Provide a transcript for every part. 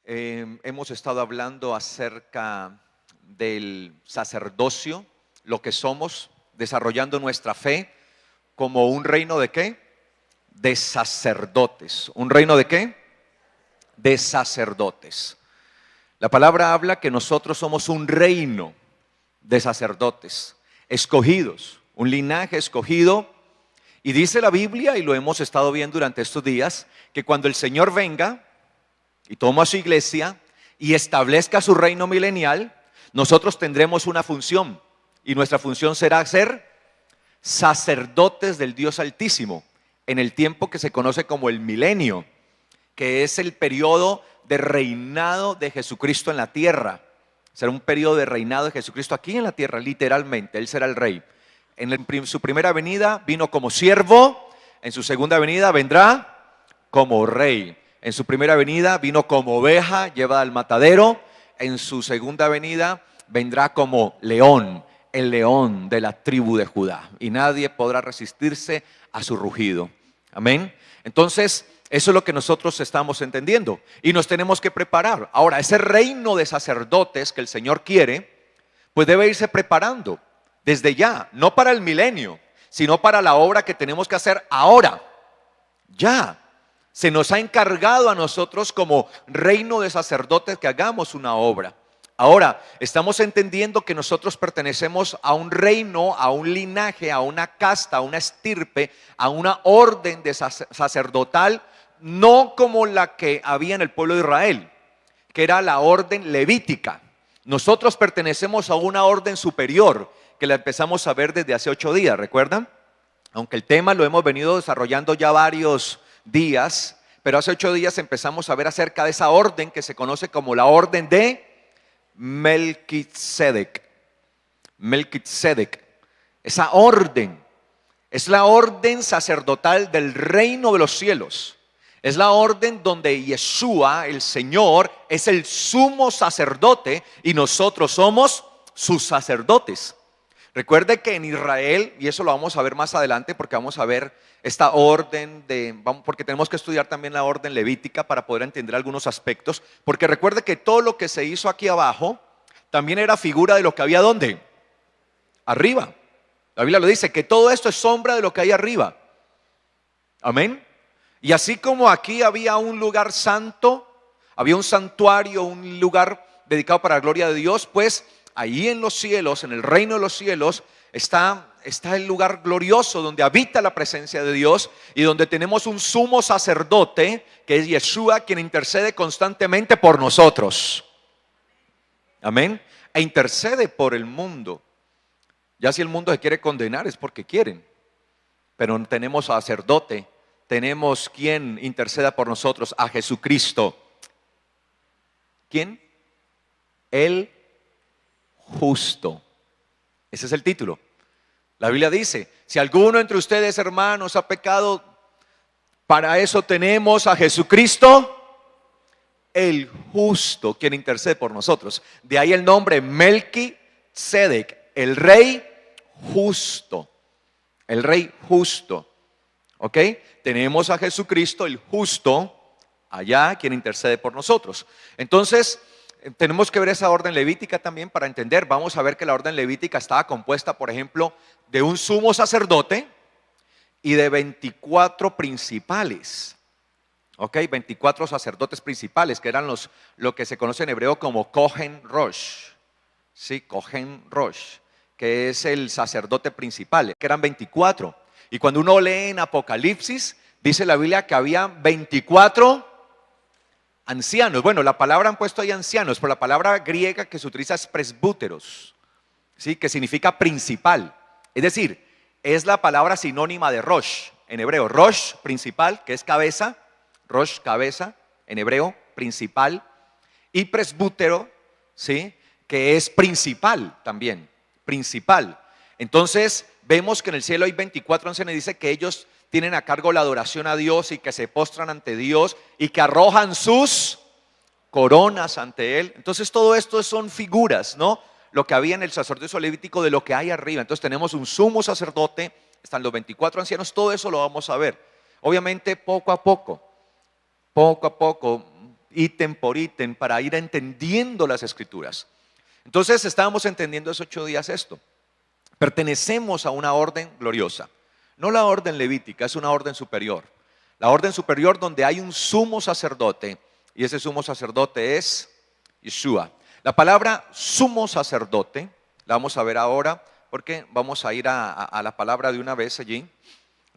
Hemos estado hablando acerca del sacerdocio, lo que somos, desarrollando nuestra fe como un reino de ¿qué? De sacerdotes. ¿Un reino de qué? De sacerdotes. La palabra habla que nosotros somos un reino de sacerdotes, escogidos, un linaje escogido. Y dice la Biblia, y lo hemos estado viendo durante estos días, que cuando el Señor venga y toma a su iglesia y establezca su reino milenial, nosotros tendremos una función, y nuestra función será ser sacerdotes del Dios Altísimo, en el tiempo que se conoce como el milenio, que es el periodo de reinado de Jesucristo en la tierra. Será un periodo de reinado de Jesucristo aquí en la tierra, literalmente. Él será el rey. En su primera venida vino como siervo, en su segunda venida vendrá como rey. En su primera venida vino como oveja llevada al matadero, en su segunda venida vendrá como león, el león de la tribu de Judá, y nadie podrá resistirse a su rugido. Amén. Entonces, eso es lo que nosotros estamos entendiendo y nos tenemos que preparar. Ahora, ese reino de sacerdotes que el Señor quiere, pues debe irse preparando desde ya, no para el milenio, sino para la obra que tenemos que hacer ahora. Ya, se nos ha encargado a nosotros como reino de sacerdotes que hagamos una obra. Ahora, estamos entendiendo que nosotros pertenecemos a un reino, a un linaje, a una casta, a una estirpe, a una orden de sacerdotal, no como la que había en el pueblo de Israel, que era la orden levítica. Nosotros pertenecemos a una orden superior, que la empezamos a ver desde hace 8 días, ¿recuerdan? Aunque el tema lo hemos venido desarrollando ya varios días, pero hace 8 días empezamos a ver acerca de esa orden que se conoce como la orden de Melquisedec. Melquisedec, esa orden es la orden sacerdotal del reino de los cielos. Es la orden donde Yeshua, el Señor, es el sumo sacerdote y nosotros somos sus sacerdotes. Recuerde que en Israel, y eso lo vamos a ver más adelante porque vamos a ver esta orden porque tenemos que estudiar también la orden levítica para poder entender algunos aspectos, porque recuerde que todo lo que se hizo aquí abajo también era figura de lo que había ¿dónde? Arriba. La Biblia lo dice, que todo esto es sombra de lo que hay arriba. Amén. Y así como aquí había un lugar santo, había un santuario, un lugar dedicado para la gloria de Dios, pues ahí en los cielos, en el reino de los cielos, está el lugar glorioso donde habita la presencia de Dios y donde tenemos un sumo sacerdote que es Yeshua, quien intercede constantemente por nosotros. Amén. E intercede por el mundo. Ya si el mundo se quiere condenar es porque quieren, pero no tenemos sacerdote, tenemos quien interceda por nosotros, a Jesucristo. ¿Quién? El justo. Ese es el título. La Biblia dice, si alguno entre ustedes, hermanos, ha pecado, para eso tenemos a Jesucristo, el justo, quien intercede por nosotros. De ahí el nombre Melquisedec, el rey justo. El rey justo. ¿Ok? Tenemos a Jesucristo, el justo, allá, quien intercede por nosotros. Entonces, tenemos que ver esa orden levítica también para entender. Vamos a ver que la orden levítica estaba compuesta, por ejemplo, de un sumo sacerdote y de 24 principales. Ok, 24 sacerdotes principales, que eran lo que se conoce en hebreo como Kohen Rosh. Sí, Kohen Rosh, que es el sacerdote principal, que eran 24. Y cuando uno lee en Apocalipsis, dice la Biblia que había 24 ancianos. Bueno, la palabra han puesto ahí ancianos, pero la palabra griega que se utiliza es presbúteros, ¿sí? Que significa principal. Es decir, es la palabra sinónima de Rosh en hebreo. Rosh, principal, que es cabeza. Rosh, cabeza, en hebreo, principal. Y presbútero, ¿sí? Que es principal también, principal. Entonces, vemos que en el cielo hay 24 ancianos y dice que ellos tienen a cargo la adoración a Dios y que se postran ante Dios y que arrojan sus coronas ante Él. Entonces todo esto son figuras, ¿no? Lo que había en el sacerdocio levítico de lo que hay arriba. Entonces tenemos un sumo sacerdote, están los 24 ancianos, todo eso lo vamos a ver. Obviamente poco a poco, ítem por ítem para ir entendiendo las Escrituras. Entonces estábamos entendiendo esos 8 días esto. Pertenecemos a una orden gloriosa. No la orden levítica, es una orden superior. La orden superior donde hay un sumo sacerdote, y ese sumo sacerdote es Yeshua. La palabra sumo sacerdote, la vamos a ver ahora, porque vamos a ir a la palabra de una vez allí,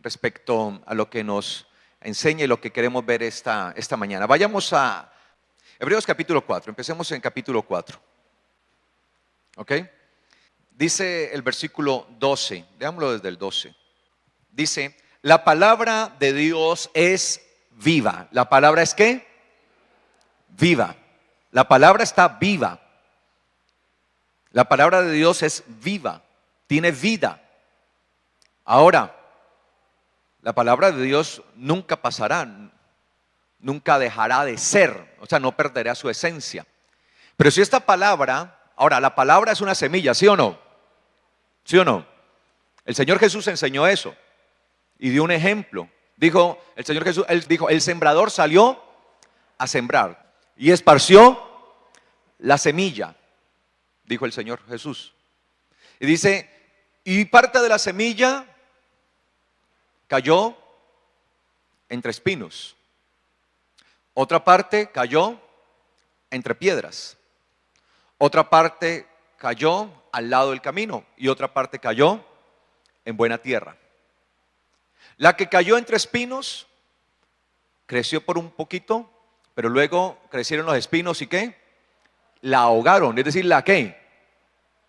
respecto a lo que nos enseña y lo que queremos ver esta mañana. Vayamos a Hebreos capítulo 4, empecemos en capítulo 4. ¿Ok? Dice el versículo 12, veámoslo desde el 12. Dice, la palabra de Dios es viva. ¿La palabra es qué? Viva. La palabra está viva. La palabra de Dios es viva, tiene vida. Ahora, la palabra de Dios nunca pasará, nunca dejará de ser, o sea, no perderá su esencia. Pero si esta palabra, ahora la palabra es una semilla, ¿sí o no? ¿Sí o no? El Señor Jesús enseñó eso y dio un ejemplo. Dijo el Señor Jesús, él dijo, el sembrador salió a sembrar y esparció la semilla, dijo el Señor Jesús. Y dice, y parte de la semilla cayó entre espinos. Otra parte cayó entre piedras. Otra parte cayó al lado del camino y otra parte cayó en buena tierra. La que cayó entre espinos creció por un poquito, pero luego crecieron los espinos y ¿qué? La ahogaron, es decir, ¿la qué?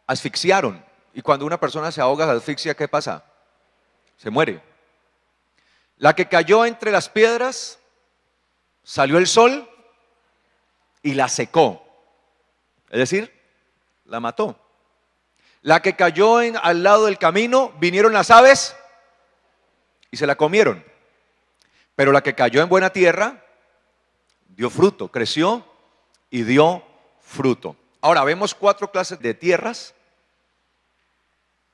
Asfixiaron. Y cuando una persona se ahoga, se asfixia, ¿qué pasa? Se muere. La que cayó entre las piedras, salió el sol y la secó. Es decir, la mató. La que cayó al lado del camino, vinieron las aves y se la comieron. Pero la que cayó en buena tierra, dio fruto, creció y dio fruto. Ahora vemos 4 clases de tierras.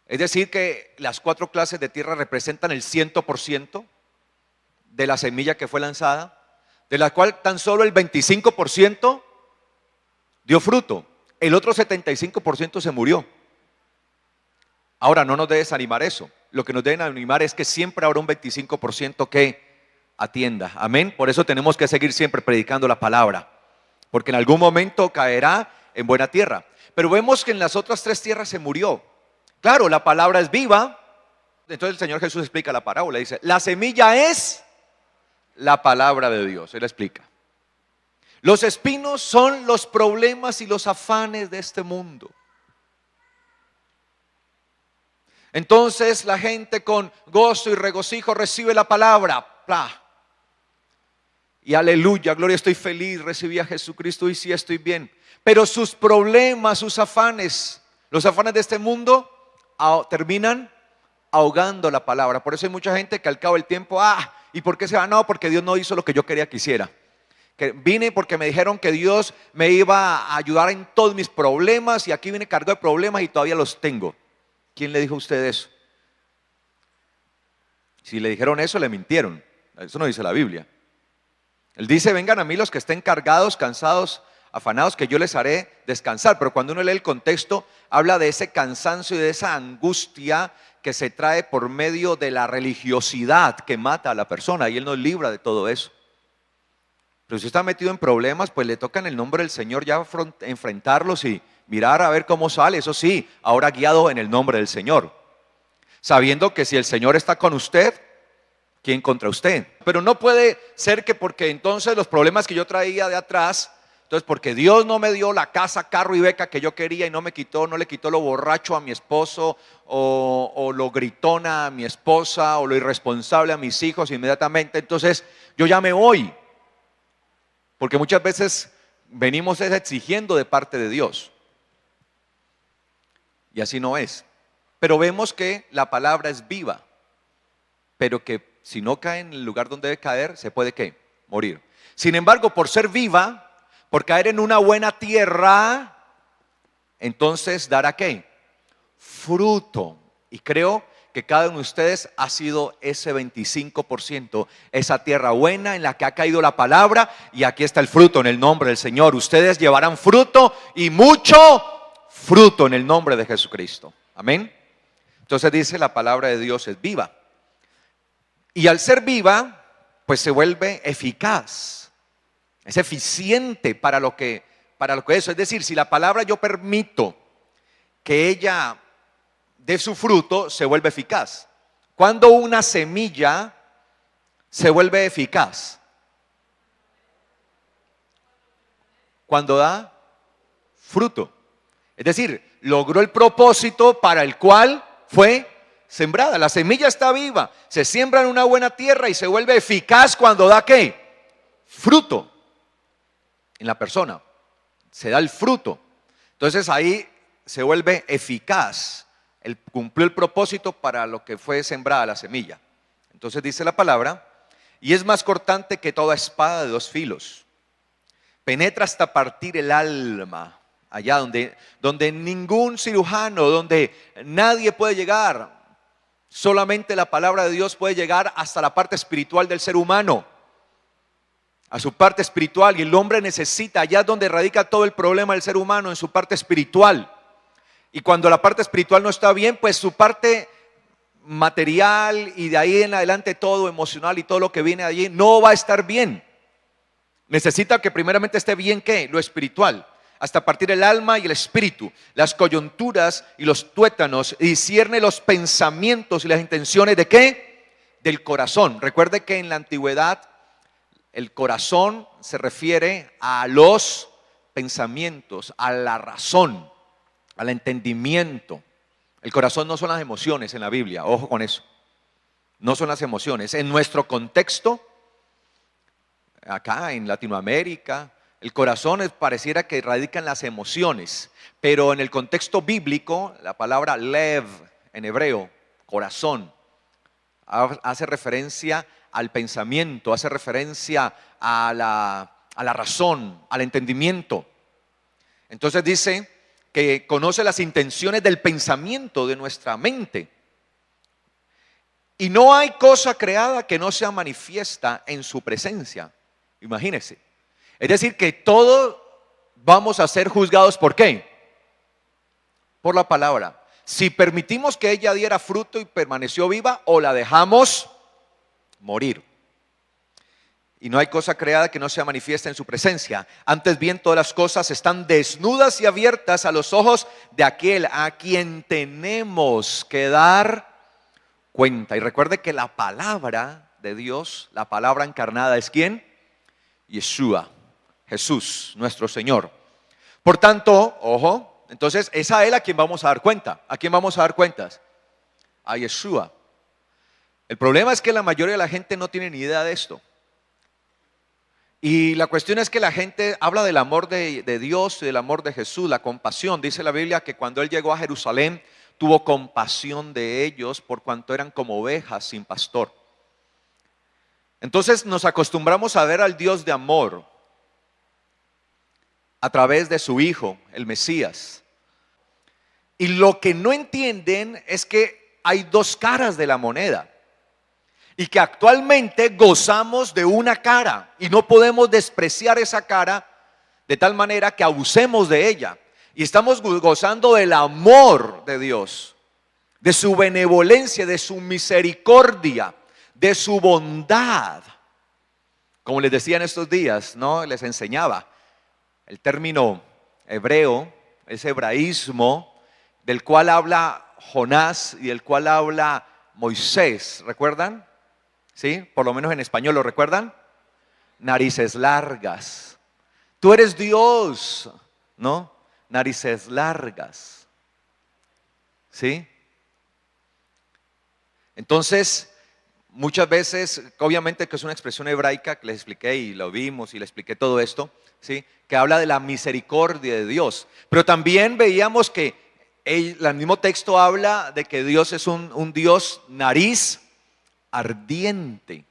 Es decir que las 4 clases de tierra representan el 100% de la semilla que fue lanzada, de la cual tan solo el 25% dio fruto, el otro 75% se murió. Ahora no nos debe desanimar eso, lo que nos debe animar es que siempre habrá un 25% que atienda, amén. Por eso tenemos que seguir siempre predicando la palabra, porque en algún momento caerá en buena tierra. Pero vemos que en las otras 3 tierras se murió. Claro, la palabra es viva. Entonces el Señor Jesús explica la parábola, dice, la semilla es la palabra de Dios. Él explica. Los espinos son los problemas y los afanes de este mundo. Entonces la gente con gozo y regocijo recibe la palabra. ¡Plah! Y aleluya, gloria, estoy feliz, recibí a Jesucristo y sí estoy bien. Pero sus problemas, sus afanes, los afanes de este mundo terminan ahogando la palabra. Por eso hay mucha gente que al cabo del tiempo, ¿y por qué se va? No, porque Dios no hizo lo que yo quería que hiciera. Que vine porque me dijeron que Dios me iba a ayudar en todos mis problemas y aquí vine cargado de problemas y todavía los tengo. ¿Quién le dijo a usted eso? Si le dijeron eso, le mintieron. Eso no dice la Biblia. Él dice, vengan a mí los que estén cargados, cansados, afanados, que yo les haré descansar. Pero cuando uno lee el contexto, habla de ese cansancio y de esa angustia que se trae por medio de la religiosidad que mata a la persona, y Él nos libra de todo eso. Pero si está metido en problemas, pues le toca en el nombre del Señor ya enfrentarlos y mirar a ver cómo sale. Eso sí, ahora guiado en el nombre del Señor, sabiendo que si el Señor está con usted, ¿quién contra usted? Pero no puede ser que porque entonces los problemas que yo traía de atrás, entonces porque Dios no me dio la casa, carro y beca que yo quería y no le quitó lo borracho a mi esposo o lo gritona a mi esposa o lo irresponsable a mis hijos inmediatamente, entonces yo ya me voy. Porque muchas veces venimos exigiendo de parte de Dios. Y así no es. Pero vemos que la palabra es viva. Pero que si no cae en el lugar donde debe caer, se puede ¿qué? Morir. Sin embargo, por ser viva, por caer en una buena tierra, entonces dará ¿qué? Fruto. Y creo que cada uno de ustedes ha sido ese 25%, esa tierra buena en la que ha caído la palabra, y aquí está el fruto en el nombre del Señor. Ustedes llevarán fruto y mucho fruto en el nombre de Jesucristo. Amén. Entonces dice, la palabra de Dios es viva. Y al ser viva, pues se vuelve eficaz. Es eficiente para lo que eso. Es decir, si la palabra yo permito que ella dé su fruto, se vuelve eficaz. Cuando una semilla se vuelve eficaz, cuando da fruto. Es decir, logró el propósito para el cual fue sembrada. La semilla está viva, se siembra en una buena tierra y se vuelve eficaz cuando da ¿qué? Fruto en la persona. Se da el fruto. Entonces ahí se vuelve eficaz. Cumplió el propósito para lo que fue sembrada la semilla. Entonces dice la palabra, y es más cortante que toda espada de dos filos. Penetra hasta partir el alma, allá donde ningún cirujano, donde nadie puede llegar. Solamente la palabra de Dios puede llegar hasta la parte espiritual del ser humano, a su parte espiritual. Y el hombre necesita, allá donde radica todo el problema del ser humano, en su parte espiritual. Y cuando la parte espiritual no está bien, pues su parte material y de ahí en adelante todo emocional y todo lo que viene allí no va a estar bien. Necesita que primeramente esté bien, ¿qué? Lo espiritual. Hasta partir el alma y el espíritu, las coyunturas y los tuétanos, y discierne los pensamientos y las intenciones ¿de qué? Del corazón. Recuerde que en la antigüedad el corazón se refiere a los pensamientos, a la razón, al entendimiento. El corazón no son las emociones en la Biblia, ojo con eso. No son las emociones. En nuestro contexto, acá en Latinoamérica, el corazón pareciera que radica en las emociones, pero en el contexto bíblico, la palabra lev en hebreo, corazón, hace referencia al pensamiento, hace referencia a la razón, al entendimiento. Entonces dice que conoce las intenciones del pensamiento de nuestra mente. Y no hay cosa creada que no sea manifiesta en su presencia. Imagínense. Es decir, que todos vamos a ser juzgados ¿por qué? Por la palabra. Si permitimos que ella diera fruto y permaneció viva, o la dejamos morir. Y no hay cosa creada que no sea manifiesta en su presencia. Antes bien, todas las cosas están desnudas y abiertas a los ojos de aquel a quien tenemos que dar cuenta. Y recuerde que la palabra de Dios, la palabra encarnada, ¿es quién? Yeshua, Jesús, nuestro Señor. Por tanto, ojo, entonces es a Él a quien vamos a dar cuenta. ¿A quién vamos a dar cuentas? A Yeshua. El problema es que la mayoría de la gente no tiene ni idea de esto. Y la cuestión es que la gente habla del amor de Dios y del amor de Jesús, la compasión. Dice la Biblia que cuando Él llegó a Jerusalén, tuvo compasión de ellos por cuanto eran como ovejas sin pastor. Entonces nos acostumbramos a ver al Dios de amor a través de su Hijo, el Mesías. Y lo que no entienden es que hay dos caras de la moneda. Y que actualmente gozamos de una cara y no podemos despreciar esa cara de tal manera que abusemos de ella. Y estamos gozando del amor de Dios, de su benevolencia, de su misericordia, de su bondad. Como les decía en estos días, ¿no? Les enseñaba el término hebreo, ese hebraísmo del cual habla Jonás y del cual habla Moisés. ¿Recuerdan? ¿Sí? Por lo menos en español, ¿lo recuerdan? Narices largas. Tú eres Dios, ¿no? Narices largas. ¿Sí? Entonces, muchas veces, obviamente que es una expresión hebraica que les expliqué y lo vimos y le expliqué todo esto, ¿sí? Que habla de la misericordia de Dios. Pero también veíamos que el mismo texto habla de que Dios es un Dios nariz ardiente,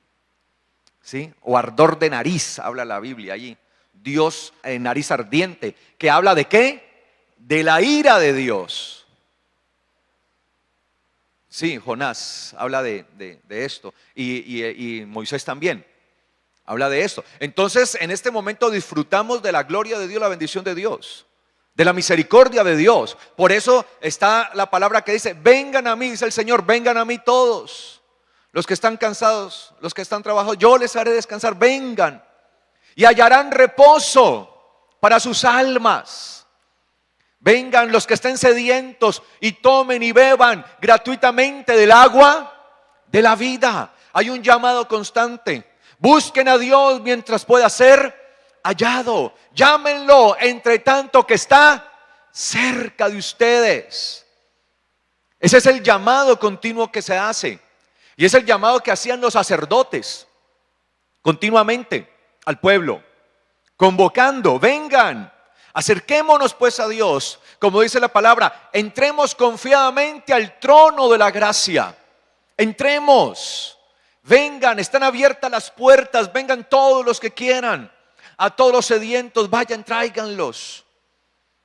¿sí? O ardor de nariz, habla la Biblia allí. Dios nariz ardiente, que habla de ¿qué? De la ira de Dios. Sí, Jonás habla de esto y Moisés también habla de esto. Entonces, en este momento disfrutamos de la gloria de Dios, la bendición de Dios, de la misericordia de Dios. Por eso está la palabra que dice, vengan a mí, dice el Señor, vengan a mí todos, los que están cansados, los que están trabajando, yo les haré descansar, vengan y hallarán reposo para sus almas. Vengan los que estén sedientos y tomen y beban gratuitamente del agua de la vida. Hay un llamado constante. Busquen a Dios mientras pueda ser hallado. Llámenlo entre tanto que está cerca de ustedes. Ese es el llamado continuo que se hace. Y es el llamado que hacían los sacerdotes continuamente al pueblo, convocando, vengan. Acerquémonos pues a Dios, como dice la palabra, entremos confiadamente al trono de la gracia. Entremos, vengan, están abiertas las puertas, vengan todos los que quieran, a todos los sedientos, vayan, tráiganlos.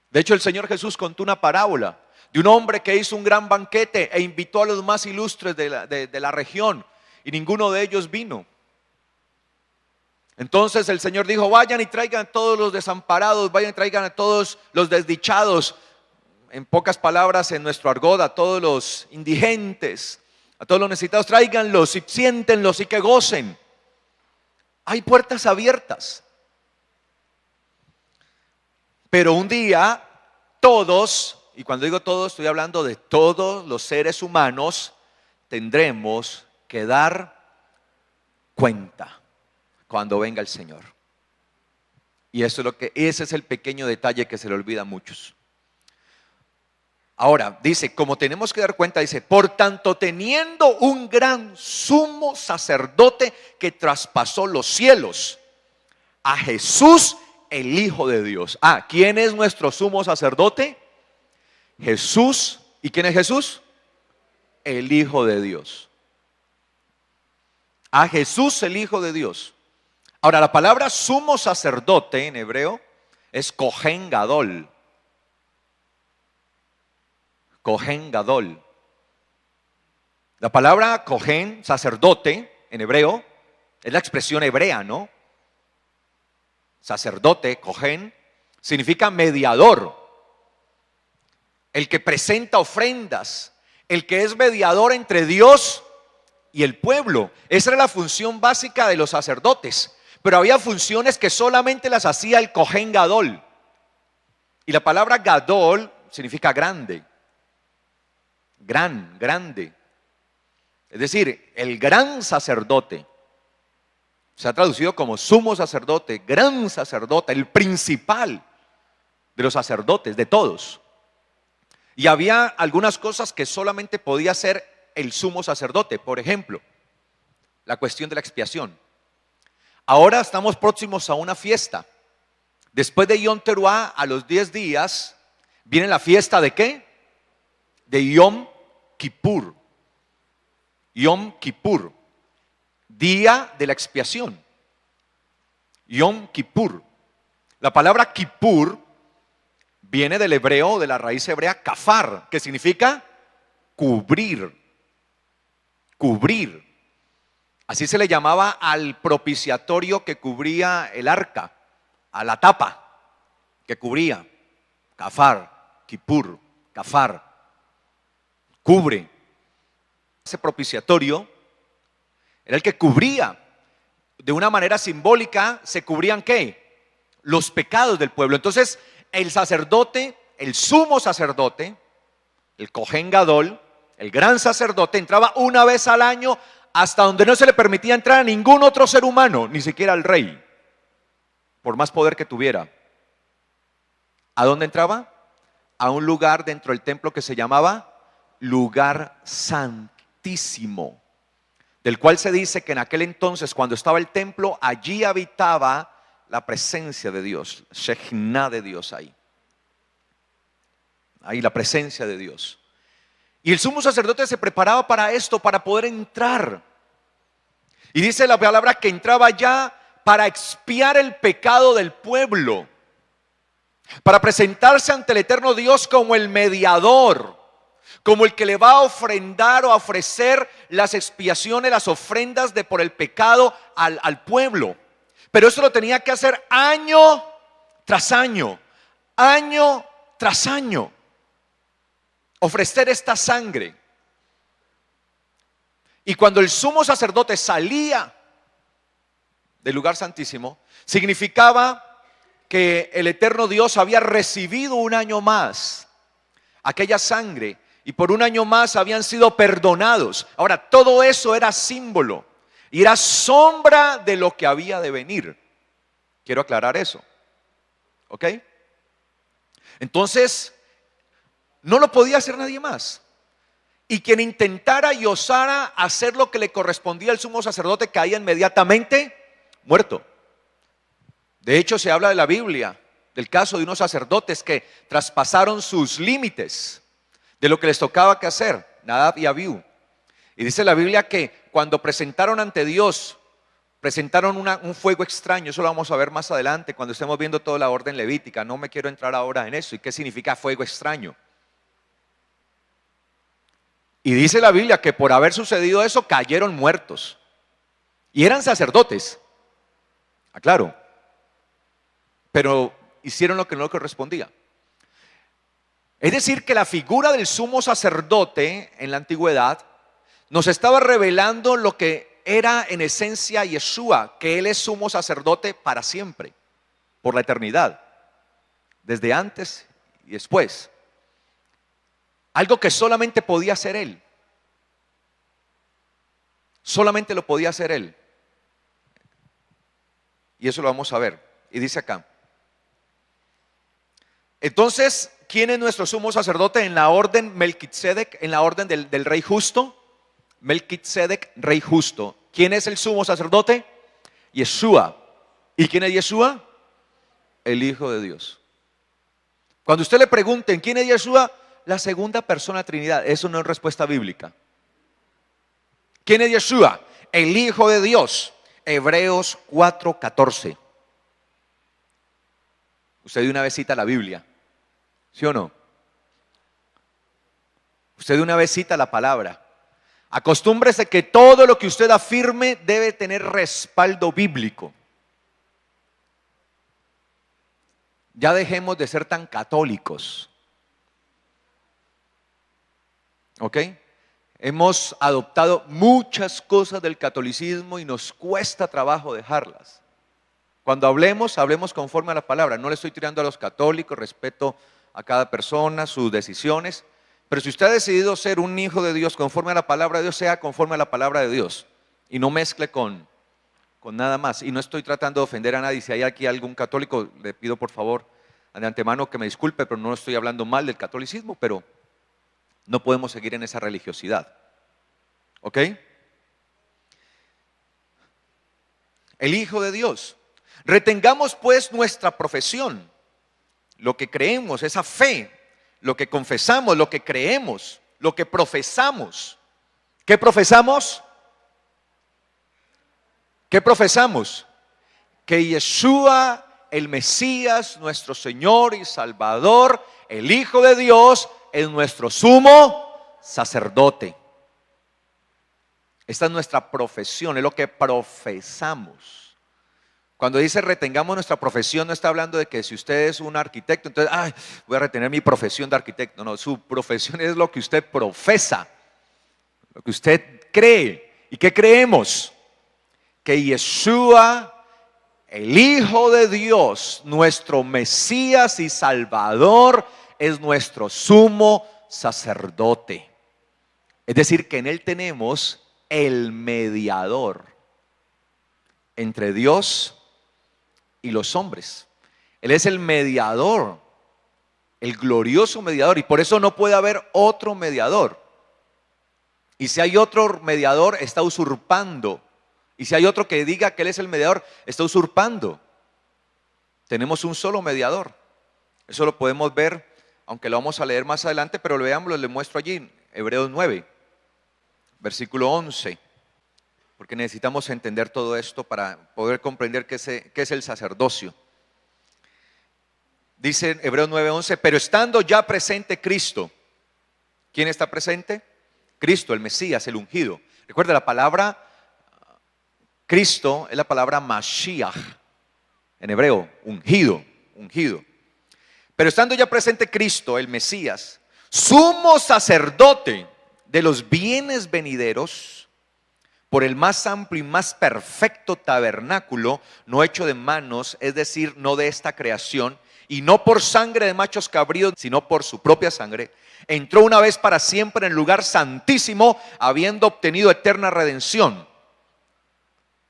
De hecho, el Señor Jesús contó una parábola de un hombre que hizo un gran banquete e invitó a los más ilustres de la región y ninguno de ellos vino. Entonces el Señor dijo, vayan y traigan a todos los desamparados, vayan y traigan a todos los desdichados, en pocas palabras en nuestro argot, a todos los indigentes, a todos los necesitados, tráiganlos y siéntenlos y que gocen. Hay puertas abiertas. Pero un día todos, y cuando digo todos estoy hablando de todos los seres humanos, tendremos que dar cuenta cuando venga el Señor. Y eso es ese es el pequeño detalle que se le olvida a muchos. Ahora, dice, como tenemos que dar cuenta, dice, por tanto, teniendo un gran sumo sacerdote que traspasó los cielos, a Jesús, el Hijo de Dios. ¿Quién es nuestro sumo sacerdote? Jesús. ¿Y quién es Jesús? El Hijo de Dios. A Jesús, el Hijo de Dios. Ahora, la palabra sumo sacerdote en hebreo es Kohen Gadol. Kohen Gadol. La palabra Kohen, sacerdote, en hebreo, es la expresión hebrea, ¿no? Sacerdote, Kohen, significa mediador. El que presenta ofrendas, el que es mediador entre Dios y el pueblo. Esa era la función básica de los sacerdotes. Pero había funciones que solamente las hacía el Kohen Gadol. Y la palabra Gadol significa grande. Grande. Es decir, el gran sacerdote. Se ha traducido como sumo sacerdote, gran sacerdote, el principal de los sacerdotes, de todos. Y había algunas cosas que solamente podía hacer el sumo sacerdote. Por ejemplo, la cuestión de la expiación. Ahora estamos próximos a una fiesta. Después de Yom Teruah, a los 10 días, viene la fiesta ¿de qué? De Yom Kippur. Yom Kippur, día de la expiación. Yom Kippur. La palabra Kippur viene del hebreo, de la raíz hebrea kafar, que significa cubrir. Cubrir. Así se le llamaba al propiciatorio que cubría el arca, a la tapa que cubría. Kafar, Kippur, kafar. Cubre. Ese propiciatorio era el que cubría. De una manera simbólica, ¿se cubrían qué? Los pecados del pueblo. Entonces, el sacerdote, el sumo sacerdote, el Kohen Gadol, el gran sacerdote, entraba una vez al año hasta donde no se le permitía entrar a ningún otro ser humano, ni siquiera al rey, por más poder que tuviera. ¿A dónde entraba? A un lugar dentro del templo que se llamaba lugar santísimo, del cual se dice que en aquel entonces, cuando estaba el templo, allí habitaba la presencia de Dios, Shekhinah de Dios ahí. Ahí la presencia de Dios. Y el sumo sacerdote se preparaba para esto, para poder entrar. Y dice la palabra que entraba ya para expiar el pecado del pueblo, para presentarse ante el eterno Dios como el mediador. como el que le va a ofrendar o a ofrecer las expiaciones, las ofrendas de por el pecado al pueblo. Pero eso lo tenía que hacer año tras año, año tras año. Ofrecer esta sangre. Y cuando el sumo sacerdote salía del lugar santísimo, significaba que el eterno Dios había recibido un año más aquella sangre y por un año más habían sido perdonados. Ahora, todo eso era símbolo y era sombra de lo que había de venir. Quiero aclarar eso. ¿Ok? Entonces, no lo podía hacer nadie más. Y quien intentara y osara hacer lo que le correspondía al sumo sacerdote caía inmediatamente muerto. De hecho, se habla de la Biblia, del caso de unos sacerdotes que traspasaron sus límites de lo que les tocaba que hacer, Nadab y Abiú. Y dice la Biblia que cuando presentaron ante Dios, presentaron un fuego extraño. Eso lo vamos a ver más adelante cuando estemos viendo toda la orden levítica. No me quiero entrar ahora en eso. ¿Y qué significa fuego extraño? Y dice la Biblia que por haber sucedido eso cayeron muertos. Y eran sacerdotes. Aclaro. Pero hicieron lo que no correspondía. Es decir, que la figura del sumo sacerdote en la antigüedad nos estaba revelando lo que era en esencia Yeshua, que Él es sumo sacerdote para siempre, por la eternidad, desde antes y después. Algo que solamente podía hacer Él. Solamente lo podía hacer Él. Y eso lo vamos a ver. Y dice acá. Entonces, ¿quién es nuestro sumo sacerdote en la orden Melquisedec, en la orden del rey justo? Melquisedec, rey justo. ¿Quién es el sumo sacerdote? Yeshua. ¿Y quién es Yeshua? El Hijo de Dios. Cuando usted le pregunten, ¿quién es Yeshua? La segunda persona de la Trinidad. Eso no es respuesta bíblica. ¿Quién es Yeshua? El Hijo de Dios. Hebreos 4:14. Usted de una vez cita la Biblia, ¿sí o no? Usted de una vez cita la palabra. Acostúmbrese que todo lo que usted afirme debe tener respaldo bíblico. Ya dejemos de ser tan católicos. ¿Ok? Hemos adoptado muchas cosas del catolicismo y nos cuesta trabajo dejarlas. Cuando hablemos conforme a la palabra. No le estoy tirando a los católicos, respeto a cada persona, sus decisiones. Pero si usted ha decidido ser un hijo de Dios conforme a la palabra de Dios, sea conforme a la palabra de Dios. Y no mezcle con nada más. Y no estoy tratando de ofender a nadie. Si hay aquí algún católico, le pido por favor de antemano que me disculpe, pero no estoy hablando mal del catolicismo, pero no podemos seguir en esa religiosidad. ¿Ok? El Hijo de Dios. Retengamos pues nuestra profesión, lo que creemos, esa fe, lo que confesamos, lo que creemos, lo que profesamos. ¿Qué profesamos? ¿Qué profesamos? Que Yeshua, el Mesías, nuestro Señor y Salvador, el Hijo de Dios, es nuestro sumo sacerdote. Esta es nuestra profesión, es lo que profesamos. Cuando dice retengamos nuestra profesión, no está hablando de que si usted es un arquitecto, entonces voy a retener mi profesión de arquitecto. No, su profesión es lo que usted profesa, lo que usted cree. ¿Y qué creemos? Que Yeshua, el Hijo de Dios, nuestro Mesías y Salvador, es nuestro sumo sacerdote. Es decir, que en Él tenemos el mediador entre Dios y los hombres. Él es el mediador, el glorioso mediador, y por eso no puede haber otro mediador. Y si hay otro mediador, está usurpando. Y si hay otro que diga que Él es el mediador, está usurpando. Tenemos un solo mediador. Eso lo podemos ver, aunque lo vamos a leer más adelante, pero lo veámoslo, le muestro allí, Hebreos 9, versículo 11. Porque necesitamos entender todo esto para poder comprender qué es el sacerdocio. Dice Hebreos 9:11, pero estando ya presente Cristo, ¿Quién está presente? Cristo, el Mesías, el ungido. Recuerda, la palabra Cristo es la palabra Mashiach, en hebreo, ungido, ungido. Pero estando ya presente Cristo, el Mesías, sumo sacerdote de los bienes venideros, por el más amplio y más perfecto tabernáculo, no hecho de manos, es decir, no de esta creación, y no por sangre de machos cabríos, sino por su propia sangre, entró una vez para siempre en el lugar santísimo, habiendo obtenido eterna redención.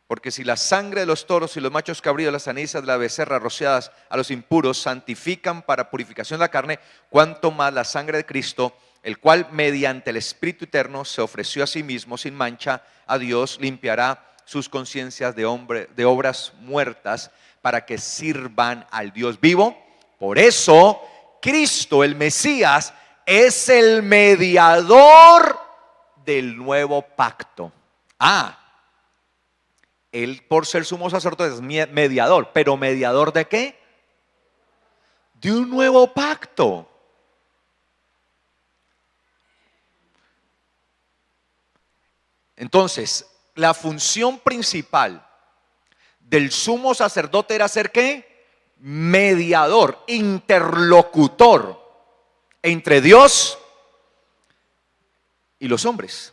Porque si la sangre de los toros y los machos cabríos, las cenizas de la becerra rociadas a los impuros santifican para purificación de la carne, cuanto más la sangre de Cristo, el cual mediante el Espíritu eterno se ofreció a sí mismo sin mancha a Dios, limpiará sus conciencias de obras muertas para que sirvan al Dios vivo. Por eso Cristo, el Mesías, es el mediador del nuevo pacto. Él, por ser sumo sacerdote, es mediador. ¿Pero mediador de qué? De un nuevo pacto. Entonces, la función principal del sumo sacerdote era ser ¿qué? Mediador, interlocutor entre Dios y los hombres.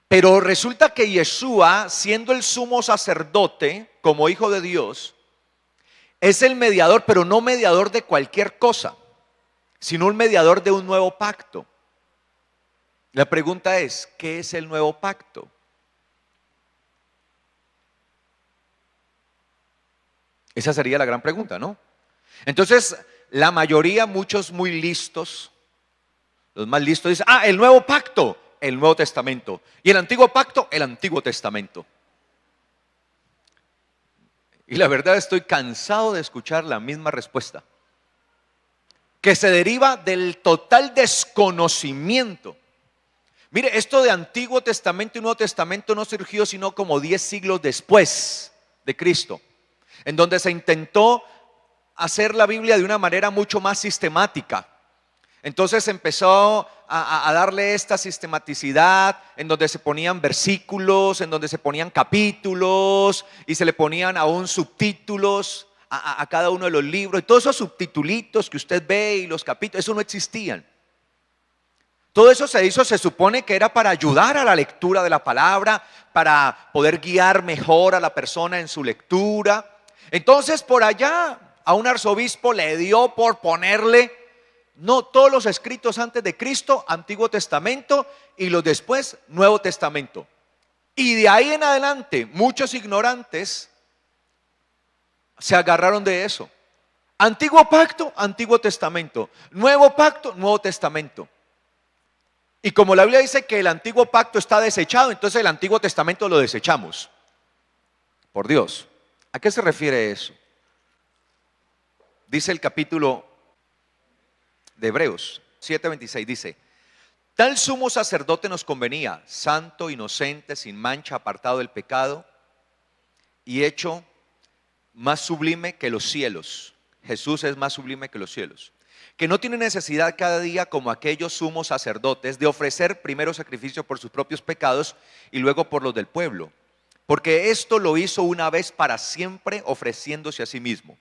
Pero resulta que Yeshua, siendo el sumo sacerdote, como hijo de Dios, es el mediador, pero no mediador de cualquier cosa, sino un mediador de un nuevo pacto. La pregunta es, ¿qué es el nuevo pacto? Esa sería la gran pregunta, ¿no? Entonces, la mayoría, muchos muy listos, los más listos dicen, el nuevo pacto, el Nuevo Testamento. Y el antiguo pacto, el Antiguo Testamento. Y la verdad estoy cansado de escuchar la misma respuesta, que se deriva del total desconocimiento. Mire, esto de Antiguo Testamento y Nuevo Testamento no surgió sino como 10 siglos después de Cristo, en donde se intentó hacer la Biblia de una manera mucho más sistemática. Entonces empezó a darle esta sistematicidad, en donde se ponían versículos, en donde se ponían capítulos, y se le ponían aún subtítulos a cada uno de los libros, y todos esos subtitulitos que usted ve y los capítulos, eso no existían. Todo eso se hizo, se supone que era para ayudar a la lectura de la palabra, para poder guiar mejor a la persona en su lectura. Entonces por allá a un arzobispo le dio por ponerle, no, todos los escritos antes de Cristo, Antiguo Testamento, y los después, Nuevo Testamento. Y de ahí en adelante, muchos ignorantes se agarraron de eso. Antiguo pacto, Antiguo Testamento. Nuevo pacto, Nuevo Testamento. Y como la Biblia dice que el antiguo pacto está desechado, entonces el Antiguo Testamento lo desechamos. Por Dios, ¿a qué se refiere eso? Dice el capítulo de Hebreos 7:26, dice: tal sumo sacerdote nos convenía, santo, inocente, sin mancha, apartado del pecado y hecho más sublime que los cielos. Jesús es más sublime que los cielos, que no tiene necesidad cada día, como aquellos sumos sacerdotes, de ofrecer primero sacrificio por sus propios pecados y luego por los del pueblo, porque esto lo hizo una vez para siempre, ofreciéndose a sí mismo.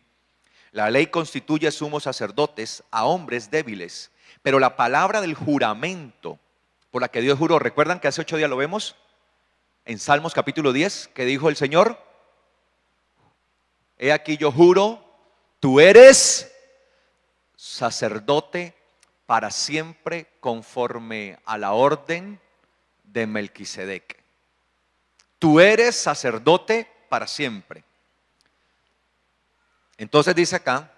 La ley constituye sumos sacerdotes a hombres débiles, pero la palabra del juramento por la que Dios juró, ¿recuerdan que hace 8 días lo vemos? En Salmos capítulo 10, que dijo el Señor: he aquí yo juro, tú eres sacerdote para siempre conforme a la orden de Melquisedec. Tú eres sacerdote para siempre. Entonces dice acá,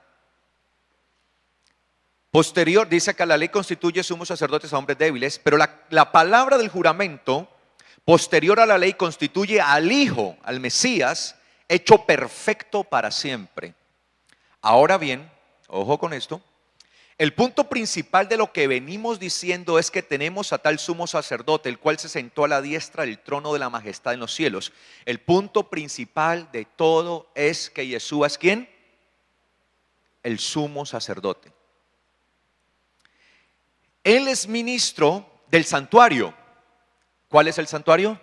posterior, dice acá, la ley constituye sumos sacerdotes a hombres débiles, pero la palabra del juramento, posterior a la ley, constituye al Hijo, al Mesías, hecho perfecto para siempre. Ahora bien, ojo con esto, el punto principal de lo que venimos diciendo es que tenemos a tal sumo sacerdote, el cual se sentó a la diestra del trono de la majestad en los cielos. El punto principal de todo es que Yeshua es ¿quién? El sumo sacerdote. Él es ministro del santuario. ¿Cuál es el santuario?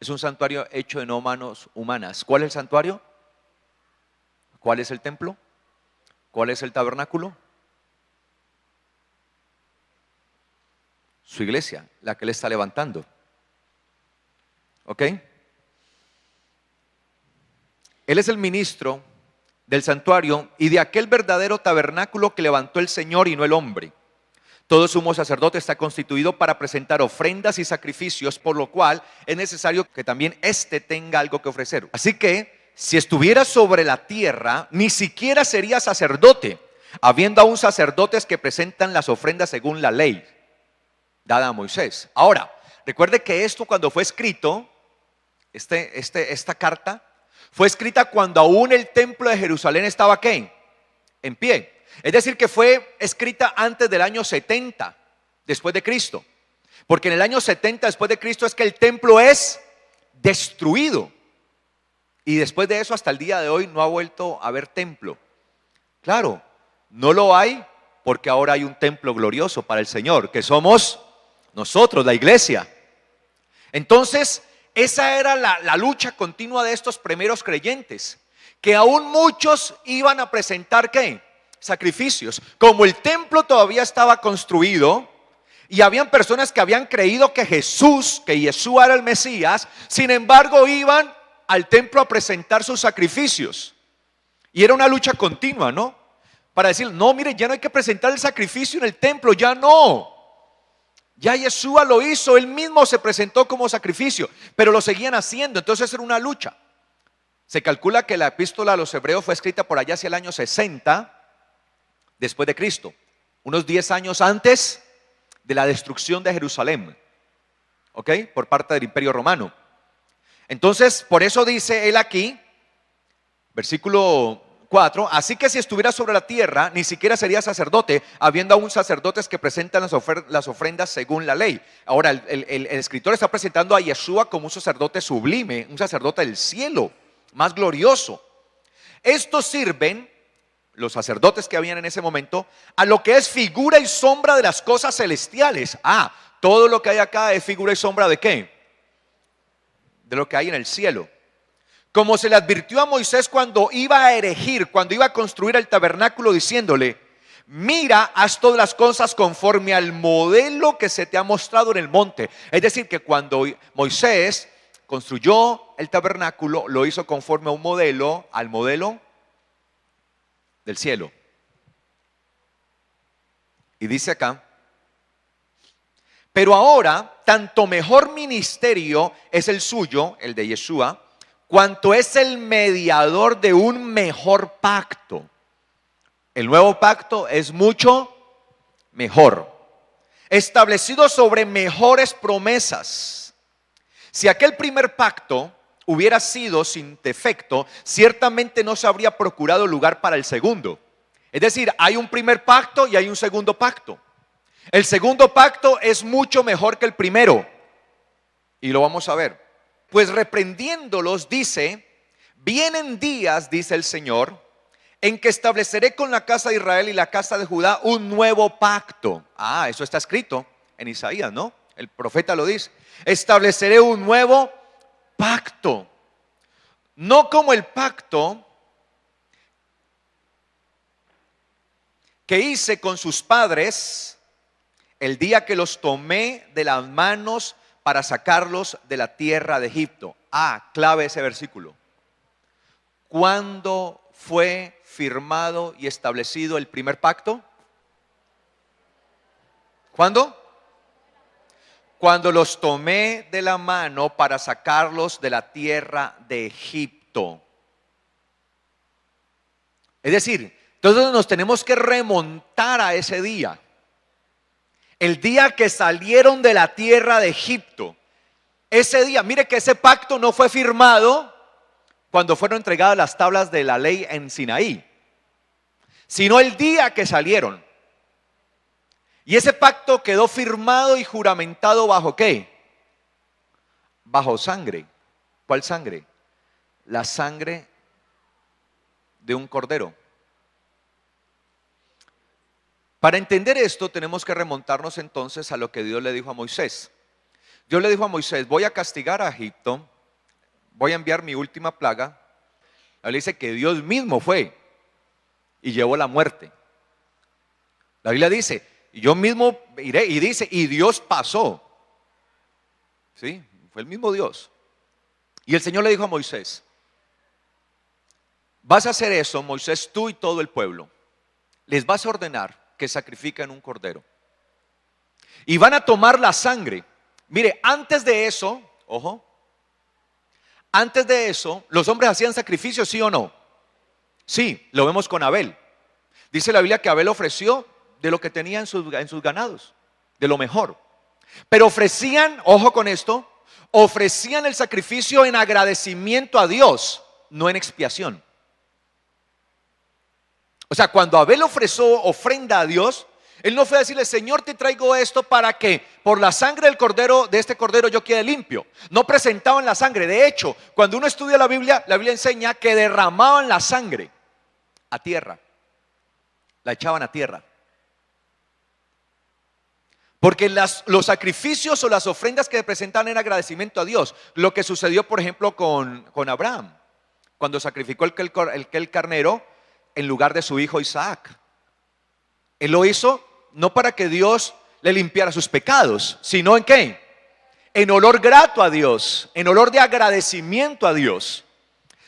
Es un santuario hecho de no manos humanas. ¿Cuál es el santuario? ¿Cuál es el templo? ¿Cuál es el tabernáculo? Su iglesia, la que él está levantando. ¿Ok? Él es el ministro del santuario y de aquel verdadero tabernáculo que levantó el Señor y no el hombre. Todo sumo sacerdote está constituido para presentar ofrendas y sacrificios, por lo cual es necesario que también éste tenga algo que ofrecer. Así que, si estuviera sobre la tierra, ni siquiera sería sacerdote, habiendo aún sacerdotes que presentan las ofrendas según la ley dada a Moisés. Ahora, recuerde que esto cuando fue escrito, esta carta, fue escrita cuando aún el templo de Jerusalén estaba ¿qué? En pie. Es decir, que fue escrita antes del año 70 después de Cristo. Porque en el año 70 después de Cristo es que el templo es destruido. Y después de eso hasta el día de hoy no ha vuelto a haber templo. Claro, no lo hay porque ahora hay un templo glorioso para el Señor, que somos nosotros, la iglesia. Entonces, esa era la lucha continua de estos primeros creyentes, que aún muchos iban a presentar ¿qué? Sacrificios. Como el templo todavía estaba construido y habían personas que habían creído que Yeshua era el Mesías, sin embargo iban al templo a presentar sus sacrificios. Y era una lucha continua, ¿no? Para decir, no, mire, ya no hay que presentar el sacrificio en el templo, ya no. Ya Yeshua lo hizo, él mismo se presentó como sacrificio, pero lo seguían haciendo, entonces era una lucha. Se calcula que la epístola a los hebreos fue escrita por allá hacia el año 60 después de Cristo, unos 10 años antes de la destrucción de Jerusalén, ¿ok? Por parte del Imperio Romano. Entonces, por eso dice él aquí, versículo 4, así que si estuviera sobre la tierra, ni siquiera sería sacerdote, habiendo aún sacerdotes que presentan las ofrendas según la ley. Ahora, el escritor está presentando a Yeshua como un sacerdote sublime, un sacerdote del cielo, más glorioso. Estos sirven, los sacerdotes que habían en ese momento, a lo que es figura y sombra de las cosas celestiales. Todo lo que hay acá es figura y sombra ¿de qué? De lo que hay en el cielo. Como se le advirtió a Moisés cuando iba a erigir, cuando iba a construir el tabernáculo, diciéndole, mira, haz todas las cosas conforme al modelo que se te ha mostrado en el monte. Es decir, que cuando Moisés construyó el tabernáculo, lo hizo conforme a un modelo, al modelo del cielo. Y dice acá, pero ahora, tanto mejor ministerio es el suyo, el de Yeshua, cuanto es el mediador de un mejor pacto. El nuevo pacto es mucho mejor, establecido sobre mejores promesas. Si aquel primer pacto hubiera sido sin defecto, ciertamente no se habría procurado lugar para el segundo. Es decir, hay un primer pacto y hay un segundo pacto. El segundo pacto es mucho mejor que el primero, y lo vamos a ver. Pues reprendiéndolos dice, vienen días, dice el Señor, en que estableceré con la casa de Israel y la casa de Judá un nuevo pacto. Eso está escrito en Isaías, ¿no? El profeta lo dice. Estableceré un nuevo pacto. No como el pacto que hice con sus padres el día que los tomé de las manos para sacarlos de la tierra de Egipto. Clave ese versículo. ¿Cuándo fue firmado y establecido el primer pacto? ¿Cuándo? Cuando los tomé de la mano para sacarlos de la tierra de Egipto. Es decir, entonces nos tenemos que remontar a ese día. El día que salieron de la tierra de Egipto. Ese día, mire que ese pacto no fue firmado cuando fueron entregadas las tablas de la ley en Sinaí, sino el día que salieron. Y ese pacto quedó firmado y juramentado ¿bajo qué? Bajo sangre. ¿Cuál sangre? La sangre de un cordero. Para entender esto tenemos que remontarnos entonces a lo que Dios le dijo a Moisés. Dios le dijo a Moisés, voy a castigar a Egipto, voy a enviar mi última plaga. La Biblia dice que Dios mismo fue y llevó la muerte. La Biblia dice, y yo mismo iré, y dice, y Dios pasó. ¿Sí? Fue el mismo Dios. Y el Señor le dijo a Moisés, vas a hacer eso, Moisés, tú y todo el pueblo. Les vas a ordenar que sacrifiquen un cordero. Y van a tomar la sangre. Mire, antes de eso, ojo, antes de eso, los hombres hacían sacrificios, ¿sí o no? Sí, lo vemos con Abel. Dice la Biblia que Abel ofreció de lo que tenía en sus ganados, de lo mejor. Pero ofrecían, ojo con esto, ofrecían el sacrificio en agradecimiento a Dios, no en expiación. O sea, cuando Abel ofreció ofrenda a Dios, él no fue a decirle, Señor, te traigo esto para que por la sangre del cordero, de este cordero, yo quede limpio. No presentaban la sangre. De hecho, cuando uno estudia la Biblia enseña que derramaban la sangre a tierra. La echaban a tierra. Porque los sacrificios o las ofrendas que presentaban en agradecimiento a Dios. Lo que sucedió, por ejemplo, con Abraham, cuando sacrificó el carnero en lugar de su hijo Isaac. Él lo hizo no para que Dios le limpiara sus pecados, sino ¿en qué? En olor grato a Dios, en olor de agradecimiento a Dios.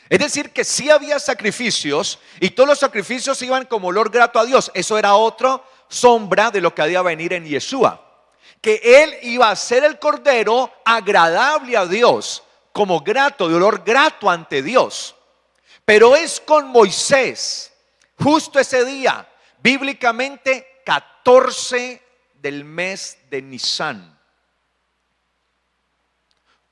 Es decir, que sí había sacrificios y todos los sacrificios iban como olor grato a Dios. Eso era otra sombra de lo que había de venir en Yeshua. Que Él iba a ser el cordero agradable a Dios, como grato, de olor grato ante Dios. Pero es con Moisés, justo ese día, bíblicamente 14 del mes de Nisán.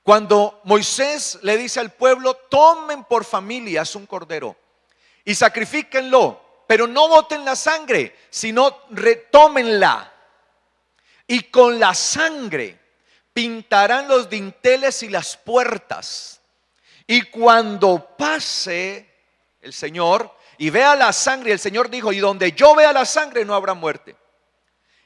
Cuando Moisés le dice al pueblo, tomen por familias un cordero y sacrifíquenlo, pero no boten la sangre, sino retómenla. Y con la sangre pintarán los dinteles y las puertas. Y cuando pase el Señor y vea la sangre, el Señor dijo, y donde yo vea la sangre no habrá muerte.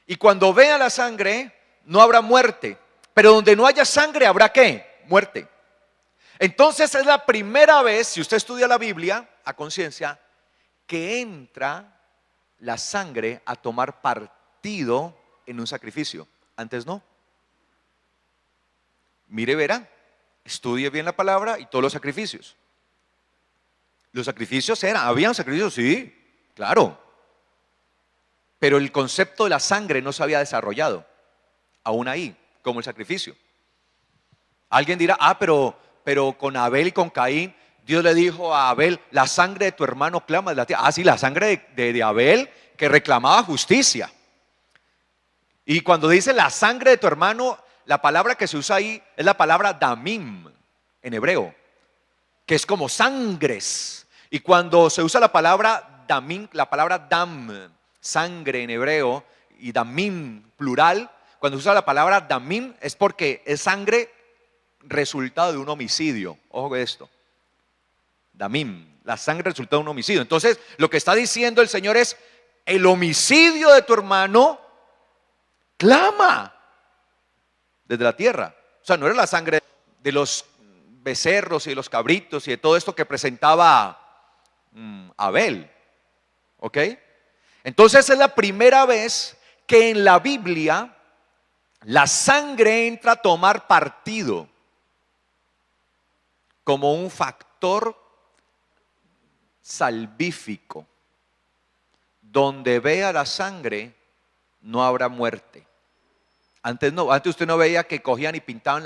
Y cuando vea la sangre no habrá muerte. Pero donde no haya sangre habrá ¿qué? Muerte. Entonces es la primera vez, si usted estudia la Biblia a conciencia, que entra la sangre a tomar partido en un sacrificio. Antes no. Mire, verá, estudie bien la palabra y todos los sacrificios. Los sacrificios habían sacrificios, sí, claro. Pero el concepto de la sangre no se había desarrollado, aún ahí, como el sacrificio. Alguien dirá, pero con Abel y con Caín, Dios le dijo a Abel, la sangre de tu hermano clama de la tierra. Sí, la sangre de Abel que reclamaba justicia. Y cuando dice la sangre de tu hermano, la palabra que se usa ahí es la palabra damim en hebreo, que es como sangres. Y cuando se usa la palabra damim, la palabra dam, sangre en hebreo, y damim plural, cuando se usa la palabra damim es porque es sangre resultado de un homicidio. Ojo con esto. Damim, la sangre resultado de un homicidio. Entonces, lo que está diciendo el Señor es, el homicidio de tu hermano clama desde la tierra. O sea, no era la sangre de los becerros y de los cabritos y de todo esto que presentaba Abel. ¿Ok? Entonces es la primera vez que en la Biblia la sangre entra a tomar partido como un factor salvífico. Donde vea la sangre no habrá muerte. Antes no, antes usted no veía que cogían y pintaban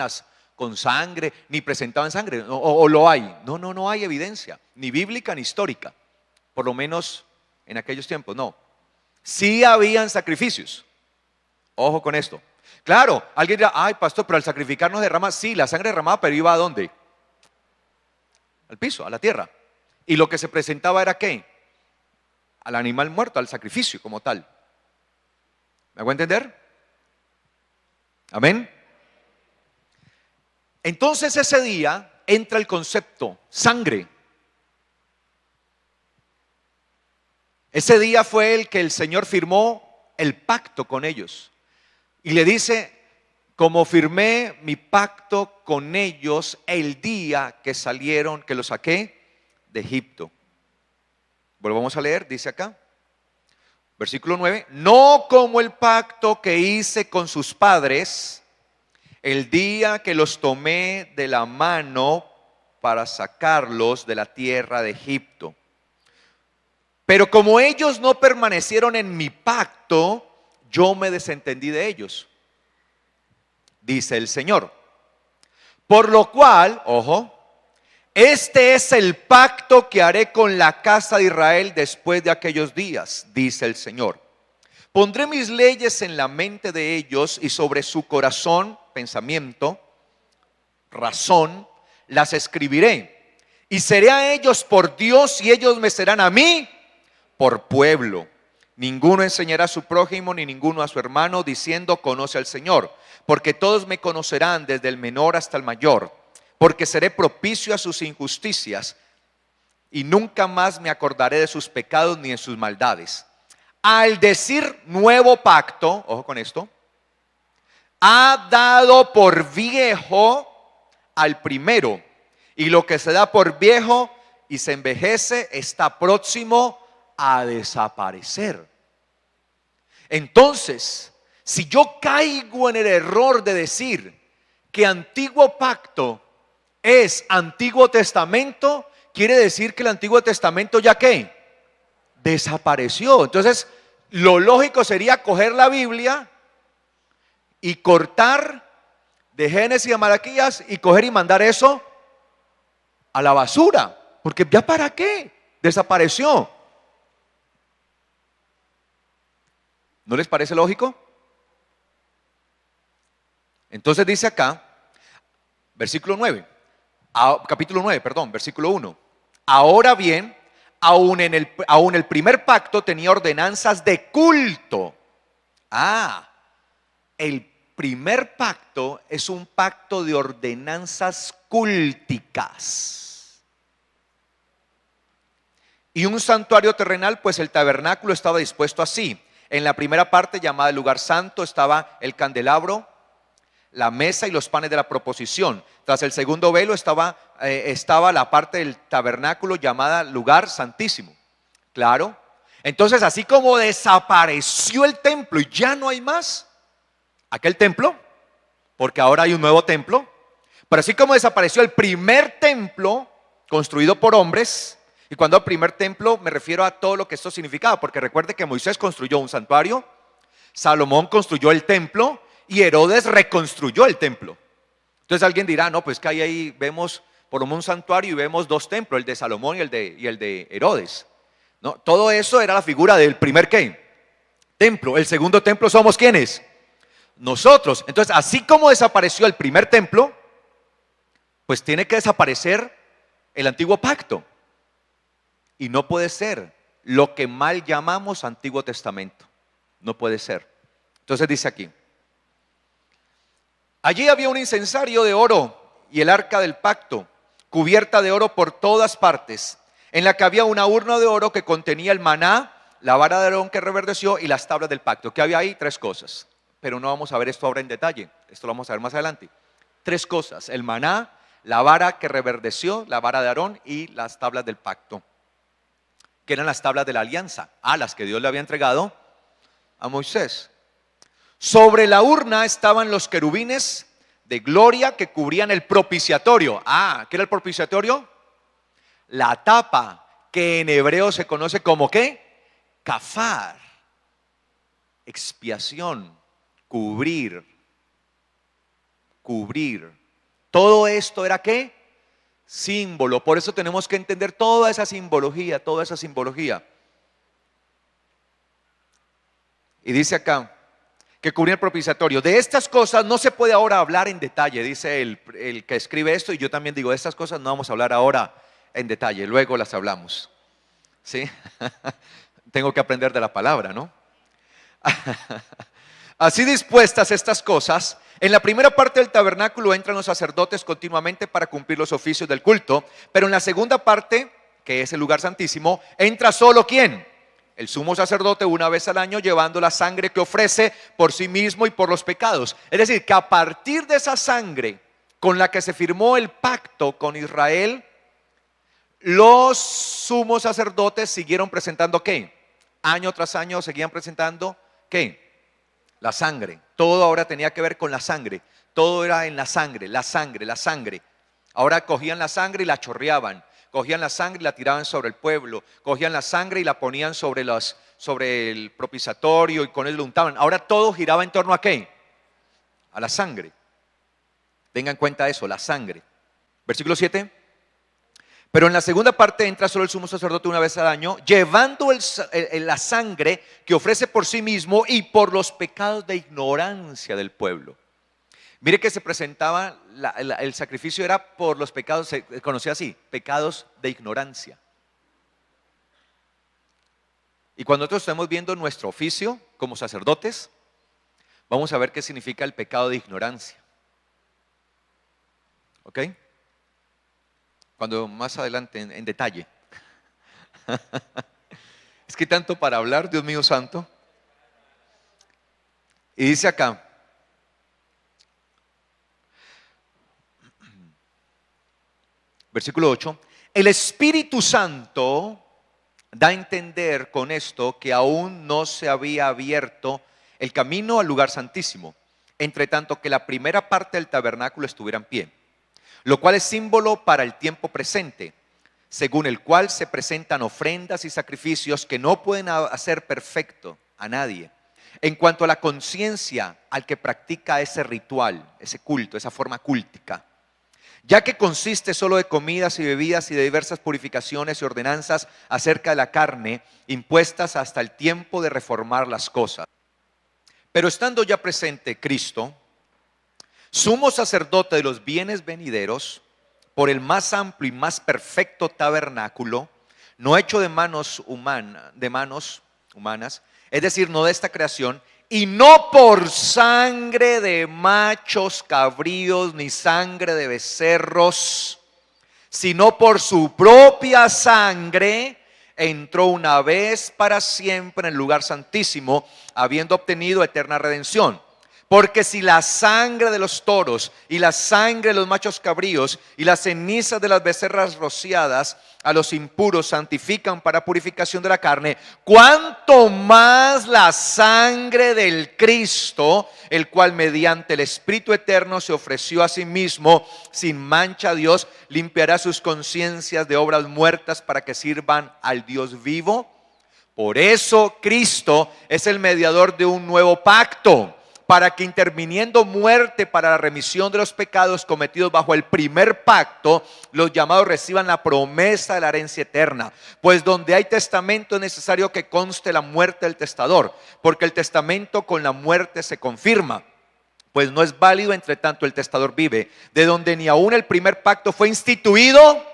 con sangre, ni presentaban sangre, o lo hay. No hay evidencia, ni bíblica ni histórica, por lo menos en aquellos tiempos, no. Sí habían sacrificios, ojo con esto. Claro, alguien dirá, ay pastor, pero al sacrificar no derrama, sí, la sangre derramaba, pero iba ¿a dónde? Al piso, a la tierra. Y lo que se presentaba era ¿qué? Al animal muerto, al sacrificio como tal. ¿Me hago entender? Amén. Entonces ese día entra el concepto sangre. Ese día fue el que el Señor firmó el pacto con ellos. Y le dice, como firmé mi pacto con ellos el día que salieron, que los saqué de Egipto. Volvamos a leer, dice acá, versículo 9, no como el pacto que hice con sus padres el día que los tomé de la mano para sacarlos de la tierra de Egipto. Pero como ellos no permanecieron en mi pacto, yo me desentendí de ellos, dice el Señor. Por lo cual, ojo, este es el pacto que haré con la casa de Israel después de aquellos días, dice el Señor. Pondré mis leyes en la mente de ellos y sobre su corazón, pensamiento, razón, las escribiré. Y seré a ellos por Dios y ellos me serán a mí por pueblo. Ninguno enseñará a su prójimo ni ninguno a su hermano diciendo conoce al Señor, porque todos me conocerán desde el menor hasta el mayor, porque seré propicio a sus injusticias y nunca más me acordaré de sus pecados ni de sus maldades. Al decir nuevo pacto, ojo con esto, ha dado por viejo al primero, y lo que se da por viejo y se envejece está próximo a desaparecer. Entonces, si yo caigo en el error de decir que antiguo pacto es Antiguo Testamento, quiere decir que el Antiguo Testamento ya ¿qué? Desapareció. Entonces, lo lógico sería coger la Biblia y cortar de Génesis a Malaquías y coger y mandar eso a la basura, porque ya para qué, desapareció. ¿No les parece lógico? Entonces dice acá, versículo 9, capítulo 9, perdón, versículo 1. Ahora bien, aún el primer pacto tenía ordenanzas de culto. El primer pacto es un pacto de ordenanzas culticas. Y un santuario terrenal, pues el tabernáculo estaba dispuesto así. En la primera parte, llamada el lugar santo, estaba el candelabro, la mesa y los panes de la proposición. Tras el segundo velo estaba la parte del tabernáculo llamada lugar santísimo. Claro. Entonces, así como desapareció el templo y ya no hay más aquel templo, porque ahora hay un nuevo templo, pero así como desapareció el primer templo construido por hombres, y cuando al primer templo me refiero a todo lo que esto significaba, porque recuerde que Moisés construyó un santuario, Salomón construyó el templo y Herodes reconstruyó el templo. Entonces alguien dirá, no, pues que ahí vemos por un santuario y vemos dos templos, el de Salomón y el de Herodes. No, todo eso era la figura del primer ¿qué? Templo. El segundo templo somos ¿quiénes? Nosotros. Entonces, así como desapareció el primer templo, pues tiene que desaparecer el antiguo pacto. Y no puede ser lo que mal llamamos Antiguo Testamento. No puede ser. Entonces dice aquí, allí había un incensario de oro y el arca del pacto, cubierta de oro por todas partes, en la que había una urna de oro que contenía el maná, la vara de Aarón que reverdeció y las tablas del pacto. ¿Qué había ahí? Tres cosas. Pero no vamos a ver esto ahora en detalle. Esto lo vamos a ver más adelante. Tres cosas: el maná, la vara que reverdeció, la vara de Aarón y las tablas del pacto, que eran las tablas de la alianza, las que Dios le había entregado a Moisés. Sobre la urna estaban los querubines de gloria que cubrían el propiciatorio. ¿Qué era el propiciatorio? La tapa, que en hebreo se conoce como ¿qué? Kafar. Expiación, cubrir. Todo esto era ¿qué? Símbolo. Por eso tenemos que entender toda esa simbología. Y dice acá que cubría el propiciatorio. De estas cosas no se puede ahora hablar en detalle, dice el que escribe esto, y yo también digo, de estas cosas no vamos a hablar ahora en detalle, luego las hablamos. ¿Sí? Tengo que aprender de la palabra, ¿no? Así dispuestas estas cosas, en la primera parte del tabernáculo entran los sacerdotes continuamente para cumplir los oficios del culto, pero en la segunda parte, que es el lugar santísimo, entra solo ¿quién? el sumo sacerdote una vez al año llevando la sangre que ofrece por sí mismo y por los pecados. Es decir, que a partir de esa sangre con la que se firmó el pacto con Israel, los sumos sacerdotes siguieron presentando ¿qué? Año tras año seguían presentando ¿qué? La sangre. Todo ahora tenía que ver con la sangre. Todo era en la sangre, la sangre, la sangre. Ahora cogían la sangre y la chorreaban. Cogían la sangre y la tiraban sobre el pueblo. Cogían la sangre y la ponían sobre el propiciatorio y con él lo untaban. Ahora todo giraba en torno a ¿qué? A la sangre. Tengan en cuenta eso, la sangre. Versículo 7. Pero en la segunda parte entra solo el sumo sacerdote una vez al año, llevando la sangre que ofrece por sí mismo y por los pecados de ignorancia del pueblo. Mire que se presentaba, el sacrificio era por los pecados, se conocía así, pecados de ignorancia. Y cuando nosotros estamos viendo nuestro oficio como sacerdotes, vamos a ver qué significa el pecado de ignorancia. ¿Ok? Cuando más adelante en detalle. Es que tanto para hablar, Dios mío santo. Y dice acá, versículo 8, el Espíritu Santo da a entender con esto que aún no se había abierto el camino al lugar santísimo, entre tanto que la primera parte del tabernáculo estuviera en pie, lo cual es símbolo para el tiempo presente, según el cual se presentan ofrendas y sacrificios que no pueden hacer perfecto a nadie. En cuanto a la conciencia al que practica ese ritual, ese culto, esa forma cúltica, ya que consiste solo de comidas y bebidas y de diversas purificaciones y ordenanzas acerca de la carne, impuestas hasta el tiempo de reformar las cosas. Pero estando ya presente Cristo, sumo sacerdote de los bienes venideros, por el más amplio y más perfecto tabernáculo, no hecho de manos humanas, es decir, no de esta creación, y no por sangre de machos cabríos ni sangre de becerros, sino por su propia sangre, entró una vez para siempre en el lugar santísimo, habiendo obtenido eterna redención. Porque si la sangre de los toros y la sangre de los machos cabríos y las cenizas de las becerras rociadas a los impuros santifican para purificación de la carne, cuánto más la sangre del Cristo, el cual mediante el Espíritu Eterno se ofreció a sí mismo sin mancha a Dios, limpiará sus conciencias de obras muertas para que sirvan al Dios vivo. Por eso Cristo es el mediador de un nuevo pacto, para que interviniendo muerte para la remisión de los pecados cometidos bajo el primer pacto, los llamados reciban la promesa de la herencia eterna. Pues donde hay testamento es necesario que conste la muerte del testador, porque el testamento con la muerte se confirma. Pues no es válido entre tanto el testador vive, de donde ni aún el primer pacto fue instituido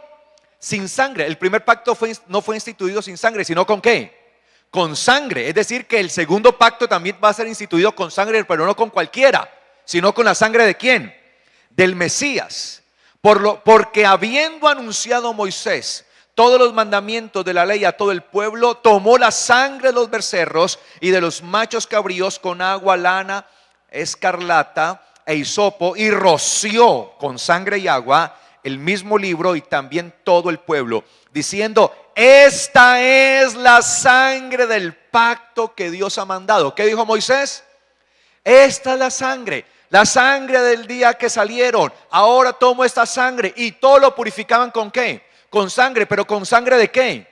sin sangre. El primer pacto no fue instituido sin sangre, sino ¿con qué? Con sangre. Es decir, que el segundo pacto también va a ser instituido con sangre, pero no con cualquiera, sino con la sangre de ¿quién? Del Mesías. Porque habiendo anunciado Moisés todos los mandamientos de la ley a todo el pueblo, tomó la sangre de los becerros y de los machos cabríos con agua, lana, escarlata e hisopo, y roció con sangre y agua el mismo libro y también todo el pueblo, diciendo: esta es la sangre del pacto que Dios ha mandado. ¿Qué dijo Moisés? Esta es la sangre del día que salieron. Ahora tomo esta sangre. Y todo lo purificaban ¿con qué? Con sangre. ¿Pero con sangre de qué?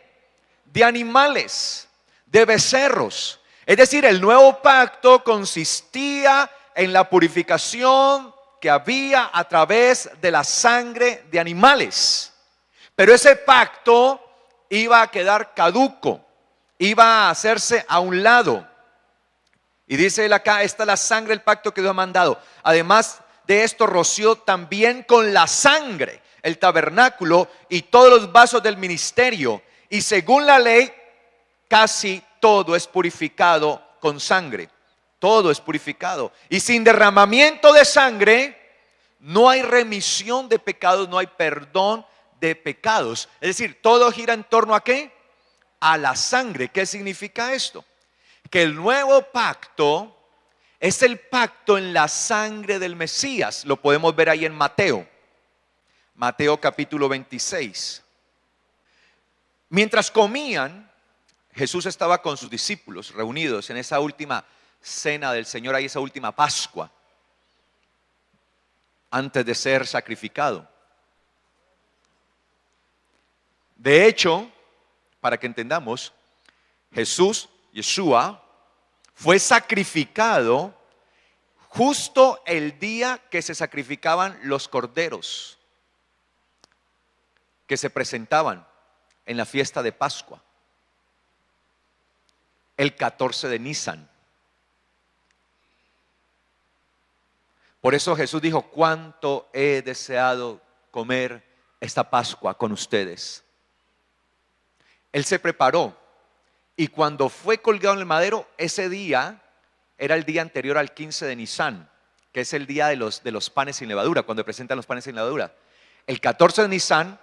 De animales, de becerros. Es decir, el nuevo pacto consistía en la purificación que había a través de la sangre de animales. Pero ese pacto iba a quedar caduco, iba a hacerse a un lado. Y dice él acá: esta es la sangre del pacto que Dios ha mandado. Además de esto, roció también con la sangre el tabernáculo y todos los vasos del ministerio. Y según la ley, casi todo es purificado con sangre. Todo es purificado. Y sin derramamiento de sangre no hay remisión de pecados, no hay perdón de pecados. Es decir, todo gira en torno ¿a qué? a la sangre. ¿Qué significa esto? Que el nuevo pacto es el pacto en la sangre del Mesías. Lo podemos ver ahí en Mateo. Mateo capítulo 26. Mientras comían, Jesús estaba con sus discípulos reunidos en esa última cena del Señor, ahí esa última Pascua, antes de ser sacrificado. De hecho, para que entendamos, Yeshua, fue sacrificado justo el día que se sacrificaban los corderos que se presentaban en la fiesta de Pascua, el 14 de Nisan. Por eso Jesús dijo: cuánto he deseado comer esta Pascua con ustedes. Él se preparó, y cuando fue colgado en el madero, ese día era el día anterior al 15 de Nisan, que es el día de los panes sin levadura, cuando presentan los panes sin levadura. El 14 de Nisan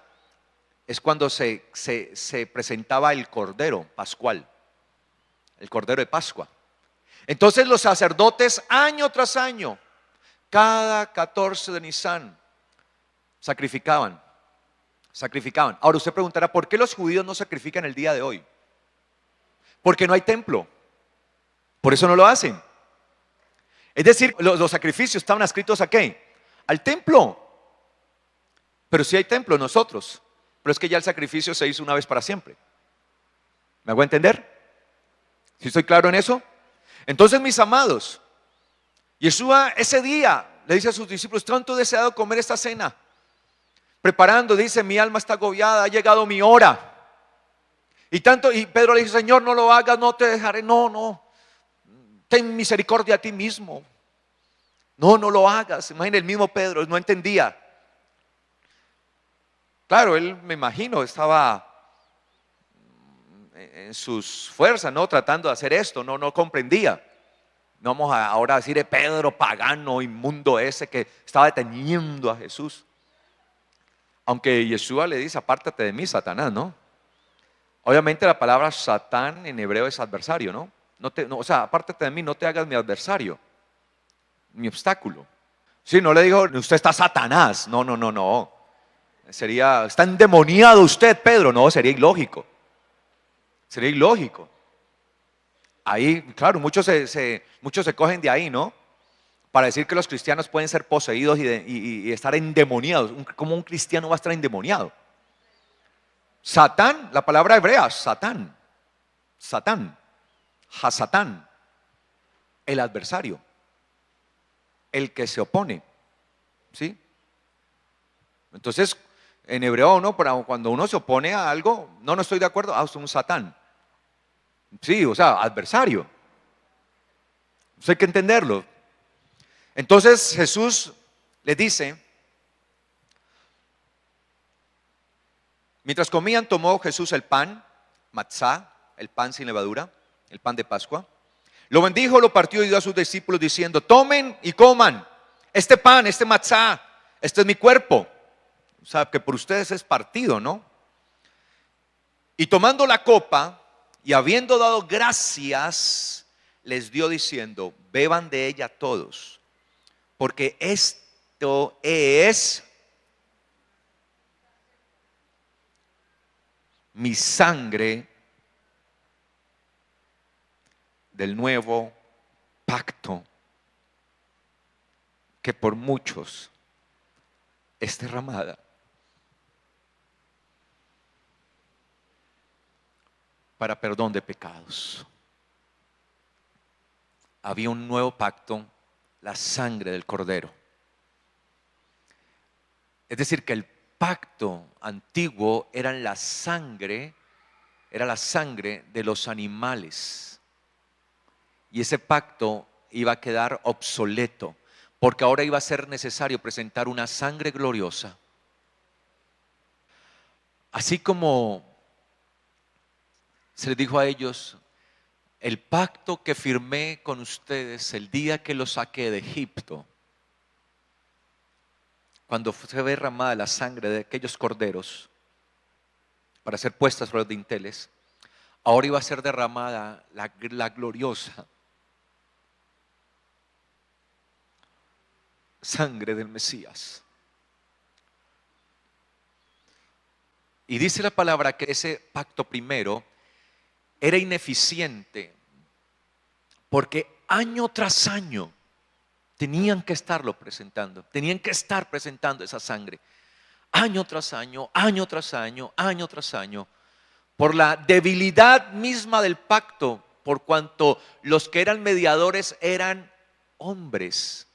es cuando se presentaba el cordero pascual, el cordero de Pascua. Entonces los sacerdotes, año tras año, cada 14 de Nisan, sacrificaban. Ahora usted preguntará: ¿por qué los judíos no sacrifican el día de hoy? Porque no hay templo. Por eso no lo hacen. Es decir, los sacrificios estaban adscritos ¿a qué? Al templo. Pero sí hay templo nosotros. Pero es que ya el sacrificio se hizo una vez para siempre. ¿Me hago entender? ¿Sí estoy claro en eso? Entonces, mis amados, Yeshua ese día le dice a sus discípulos: tanto he deseado comer esta cena. Preparando, dice: mi alma está agobiada, ha llegado mi hora. Y Pedro le dice: Señor, no lo hagas, no te dejaré. No, ten misericordia a ti mismo. No lo hagas. Imagina, el mismo Pedro no entendía. Claro, él, me imagino, estaba en sus fuerzas, ¿no? Tratando de hacer esto, no comprendía. No vamos ahora a decir Pedro pagano, inmundo ese que estaba deteniendo a Jesús. Aunque Yeshua le dice: apártate de mí, Satanás, ¿no? Obviamente la palabra Satán en hebreo es adversario, ¿no? O sea, apártate de mí, no te hagas mi adversario, mi obstáculo. Sí, no le dijo: usted está Satanás. No. Sería: está endemoniado usted, Pedro. No, sería ilógico. Ahí, claro, muchos se cogen de ahí, ¿no? Para decir que los cristianos pueden ser poseídos y estar endemoniados. ¿Cómo un cristiano va a estar endemoniado? Satán, la palabra hebrea, Satán, Hasatán, el adversario, el que se opone, ¿sí? Entonces, en hebreo, ¿no? Cuando uno se opone a algo, no estoy de acuerdo, es un Satán. Sí, o sea, adversario. Eso hay que entenderlo. Entonces Jesús les dice: mientras comían, tomó Jesús el pan, matzá, el pan sin levadura, el pan de Pascua. Lo bendijo, lo partió y dio a sus discípulos diciendo: tomen y coman este pan, este matzá, este es mi cuerpo. O sea, que por ustedes es partido, ¿no? Y tomando la copa y habiendo dado gracias, les dio diciendo: beban de ella todos, porque esto es mi sangre del nuevo pacto, que por muchos es derramada para perdón de pecados. Había un nuevo pacto, la sangre del Cordero. Es decir, que el pacto antiguo era la sangre de los animales. Y ese pacto iba a quedar obsoleto, porque ahora iba a ser necesario presentar una sangre gloriosa. Así como se les dijo a ellos: el pacto que firmé con ustedes el día que los saqué de Egipto, cuando fue derramada la sangre de aquellos corderos para ser puestas sobre los dinteles, ahora iba a ser derramada la gloriosa sangre del Mesías. Y dice la palabra que ese pacto primero era ineficiente porque año tras año tenían que estarlo presentando, tenían que estar presentando esa sangre. Año tras año, año tras año, año tras año, por la debilidad misma del pacto, por cuanto los que eran mediadores eran hombres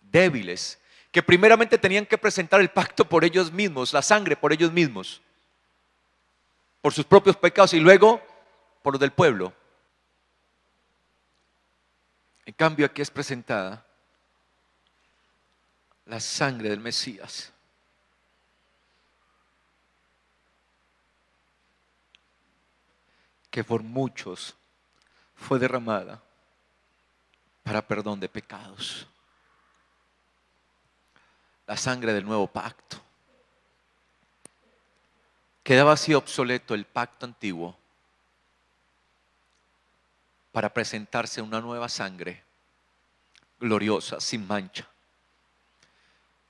débiles, que primeramente tenían que presentar el pacto por ellos mismos, la sangre por ellos mismos, por sus propios pecados y luego por los del pueblo. En cambio, aquí es presentada la sangre del Mesías. Que por muchos fue derramada para perdón de pecados. La sangre del nuevo pacto. Quedaba así obsoleto el pacto antiguo para presentarse una nueva sangre gloriosa, sin mancha.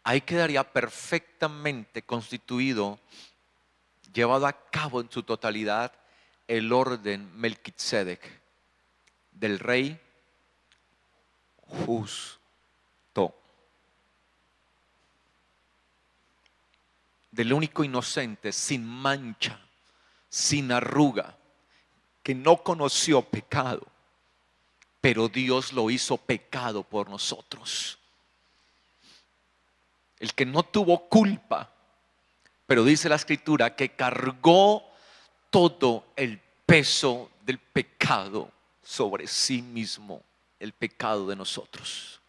Ahí quedaría perfectamente constituido, llevado a cabo en su totalidad, el orden Melquisedec del rey justo, del único inocente, sin mancha, sin arruga, que no conoció pecado, pero Dios lo hizo pecado por nosotros. El que no tuvo culpa, pero dice la Escritura que cargó todo el peso del pecado sobre sí mismo, el pecado de nosotros.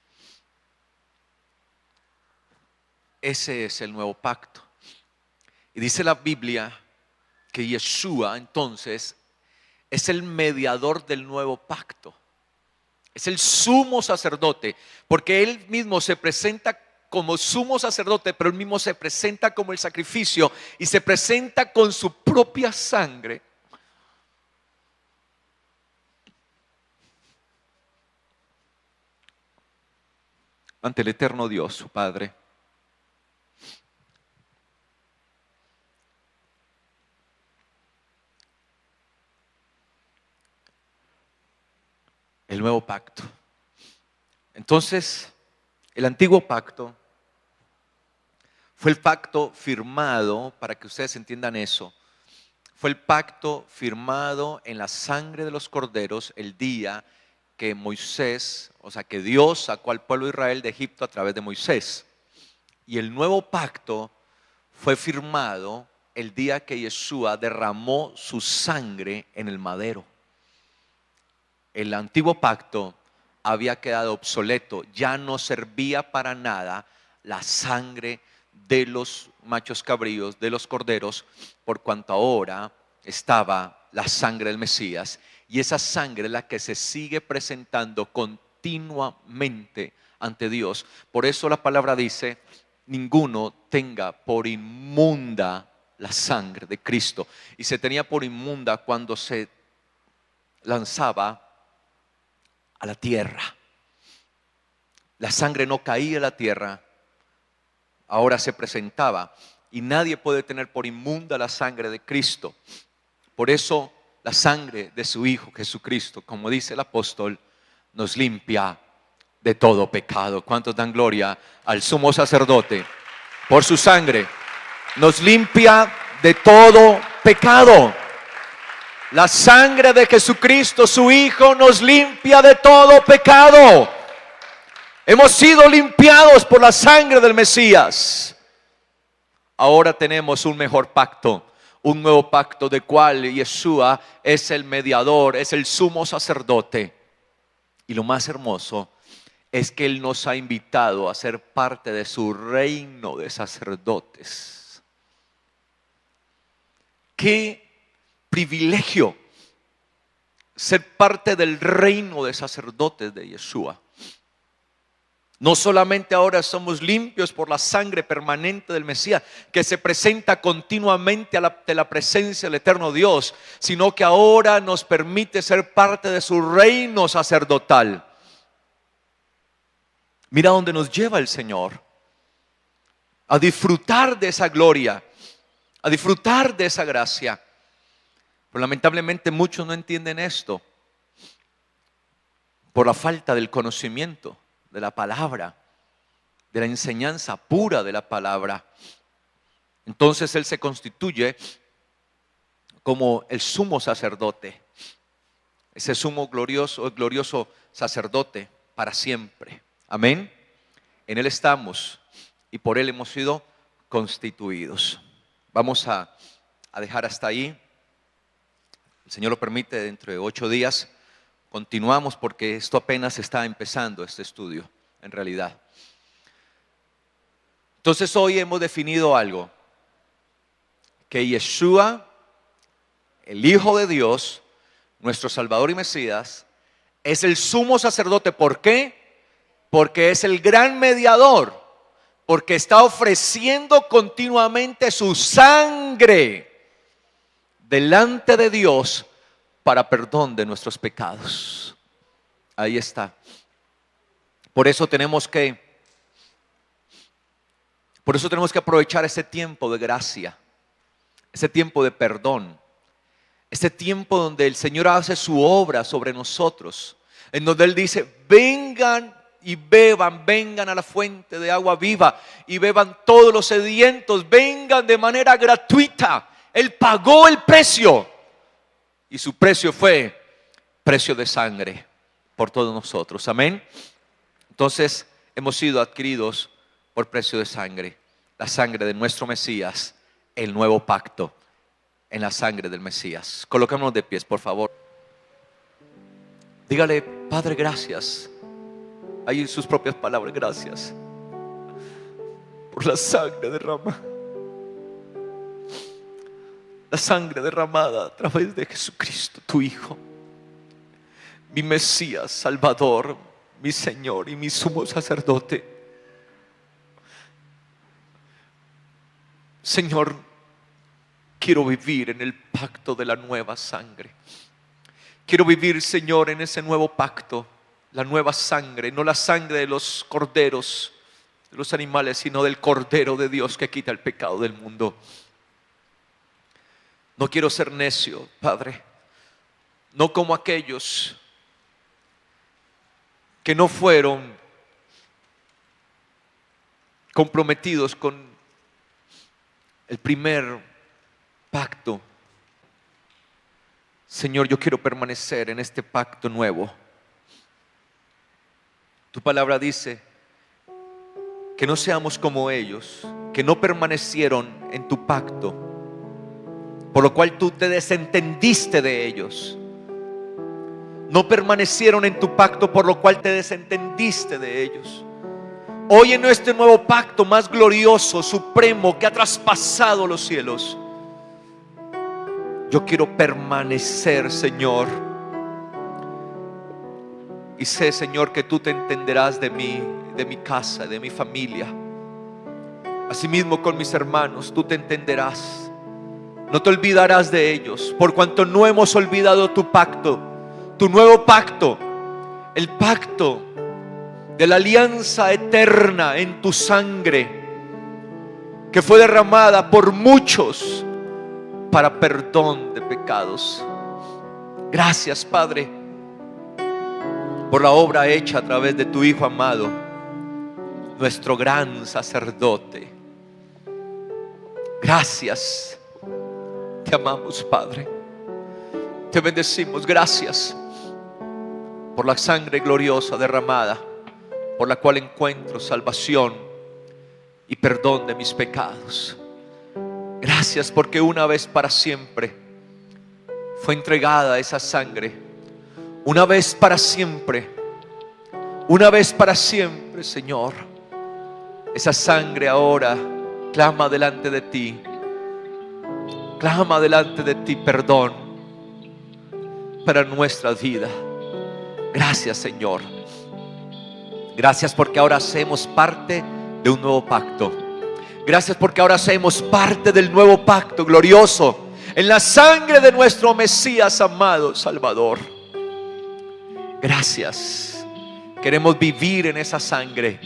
Ese es el nuevo pacto. Y dice la Biblia que Yeshua entonces es el mediador del nuevo pacto. Es el sumo sacerdote, porque él mismo se presenta como sumo sacerdote, pero él mismo se presenta como el sacrificio y se presenta con su propia sangre. Ante el eterno Dios, su Padre. El nuevo pacto. Entonces, el antiguo pacto fue el pacto firmado, para que ustedes entiendan eso, fue el pacto firmado en la sangre de los corderos el día que Moisés, o sea que Dios sacó al pueblo de Israel de Egipto a través de Moisés. Y el nuevo pacto fue firmado el día que Yeshua derramó su sangre en el madero. El antiguo pacto había quedado obsoleto, ya no servía para nada la sangre de los machos cabríos, de los corderos, por cuanto ahora estaba la sangre del Mesías, y esa sangre es la que se sigue presentando continuamente ante Dios. Por eso la palabra dice: ninguno tenga por inmunda la sangre de Cristo. Y se tenía por inmunda cuando se lanzaba a la tierra. La sangre no caía a la tierra, ahora se presentaba, y nadie puede tener por inmunda la sangre de Cristo. Por eso la sangre de su Hijo Jesucristo, como dice el apóstol, nos limpia de todo pecado. ¿Cuántos dan gloria al sumo sacerdote? Por su sangre nos limpia de todo pecado. La sangre de Jesucristo, su Hijo, nos limpia de todo pecado. Hemos sido limpiados por la sangre del Mesías. Ahora tenemos un mejor pacto, un nuevo pacto de cual Yeshua es el mediador, es el sumo sacerdote. Y lo más hermoso es que Él nos ha invitado a ser parte de su reino de sacerdotes. ¡Qué privilegio ser parte del reino de sacerdotes de Yeshua! No solamente ahora somos limpios por la sangre permanente del Mesías, que se presenta continuamente ante la presencia del eterno Dios, sino que ahora nos permite ser parte de su reino sacerdotal. Mira dónde nos lleva el Señor, a disfrutar de esa gloria, a disfrutar de esa gracia. Pero lamentablemente muchos no entienden esto por la falta del conocimiento de la palabra, de la enseñanza pura de la palabra. Entonces Él se constituye como el sumo sacerdote, ese sumo glorioso sacerdote para siempre. Amén. En Él estamos y por Él hemos sido constituidos. Vamos a dejar hasta ahí. El Señor lo permite, dentro de 8 días continuamos, porque esto apenas está empezando, este estudio, en realidad. Entonces hoy hemos definido algo, que Yeshua, el Hijo de Dios, nuestro Salvador y Mesías, es el sumo sacerdote. ¿Por qué? Porque es el gran mediador, porque está ofreciendo continuamente su sangre delante de Dios para perdón de nuestros pecados. Ahí está. Por eso tenemos que aprovechar ese tiempo de gracia, ese tiempo de perdón, ese tiempo donde el Señor hace su obra sobre nosotros, en donde Él dice: vengan y beban, vengan a la fuente de agua viva y beban todos los sedientos, vengan de manera gratuita. Él pagó el precio. Y su precio fue precio de sangre por todos nosotros. Amén. Entonces hemos sido adquiridos por precio de sangre. La sangre de nuestro Mesías, el nuevo pacto en la sangre del Mesías. Colocémonos de pies, por favor. Dígale: Padre, gracias. Ahí en sus propias palabras: gracias por la sangre derramada. La sangre derramada a través de Jesucristo, tu Hijo, mi Mesías, Salvador, mi Señor y mi sumo sacerdote. Señor, quiero vivir en el pacto de la nueva sangre. Quiero vivir, Señor, en ese nuevo pacto, la nueva sangre, no la sangre de los corderos, de los animales, sino del Cordero de Dios que quita el pecado del mundo. No quiero ser necio, Padre, no como aquellos que no fueron comprometidos con el primer pacto. Señor, yo quiero permanecer en este pacto nuevo. Tu palabra dice que no seamos como ellos, que no permanecieron en tu pacto, por lo cual tú te desentendiste de ellos. No permanecieron en tu pacto, por lo cual te desentendiste de ellos. Hoy en este nuevo pacto más glorioso, supremo, que ha traspasado los cielos, yo quiero permanecer, Señor. Y sé, Señor, que tú te entenderás de mí, de mi casa, de mi familia. Asimismo con mis hermanos, tú te entenderás. No te olvidarás de ellos, por cuanto no hemos olvidado tu pacto, tu nuevo pacto, el pacto de la alianza eterna en tu sangre, que fue derramada por muchos para perdón de pecados. Gracias, Padre, por la obra hecha a través de tu Hijo amado, nuestro gran sacerdote. Gracias. Te amamos, Padre. Te bendecimos. Gracias por la sangre gloriosa derramada, por la cual encuentro salvación y perdón de mis pecados. Gracias porque una vez para siempre fue entregada esa sangre. Una vez para siempre. Una vez para siempre, Señor. Esa sangre ahora clama delante de ti. Clama delante de ti perdón para nuestra vida. Gracias, Señor. Gracias porque ahora hacemos parte de un nuevo pacto. Gracias porque ahora hacemos parte del nuevo pacto glorioso en la sangre de nuestro Mesías amado Salvador. Gracias. Queremos vivir en esa sangre.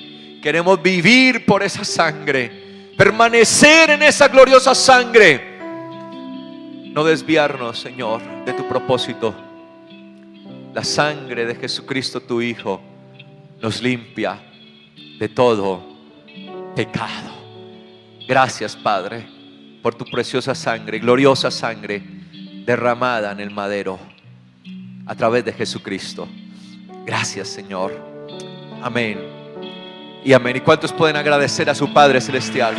Queremos vivir por esa sangre. Permanecer en esa gloriosa sangre. No desviarnos, Señor, de tu propósito. La sangre de Jesucristo, tu Hijo, nos limpia de todo pecado. Gracias, Padre, por tu preciosa sangre, gloriosa sangre derramada en el madero a través de Jesucristo. Gracias, Señor. Amén y amén. ¿Y cuántos pueden agradecer a su Padre Celestial?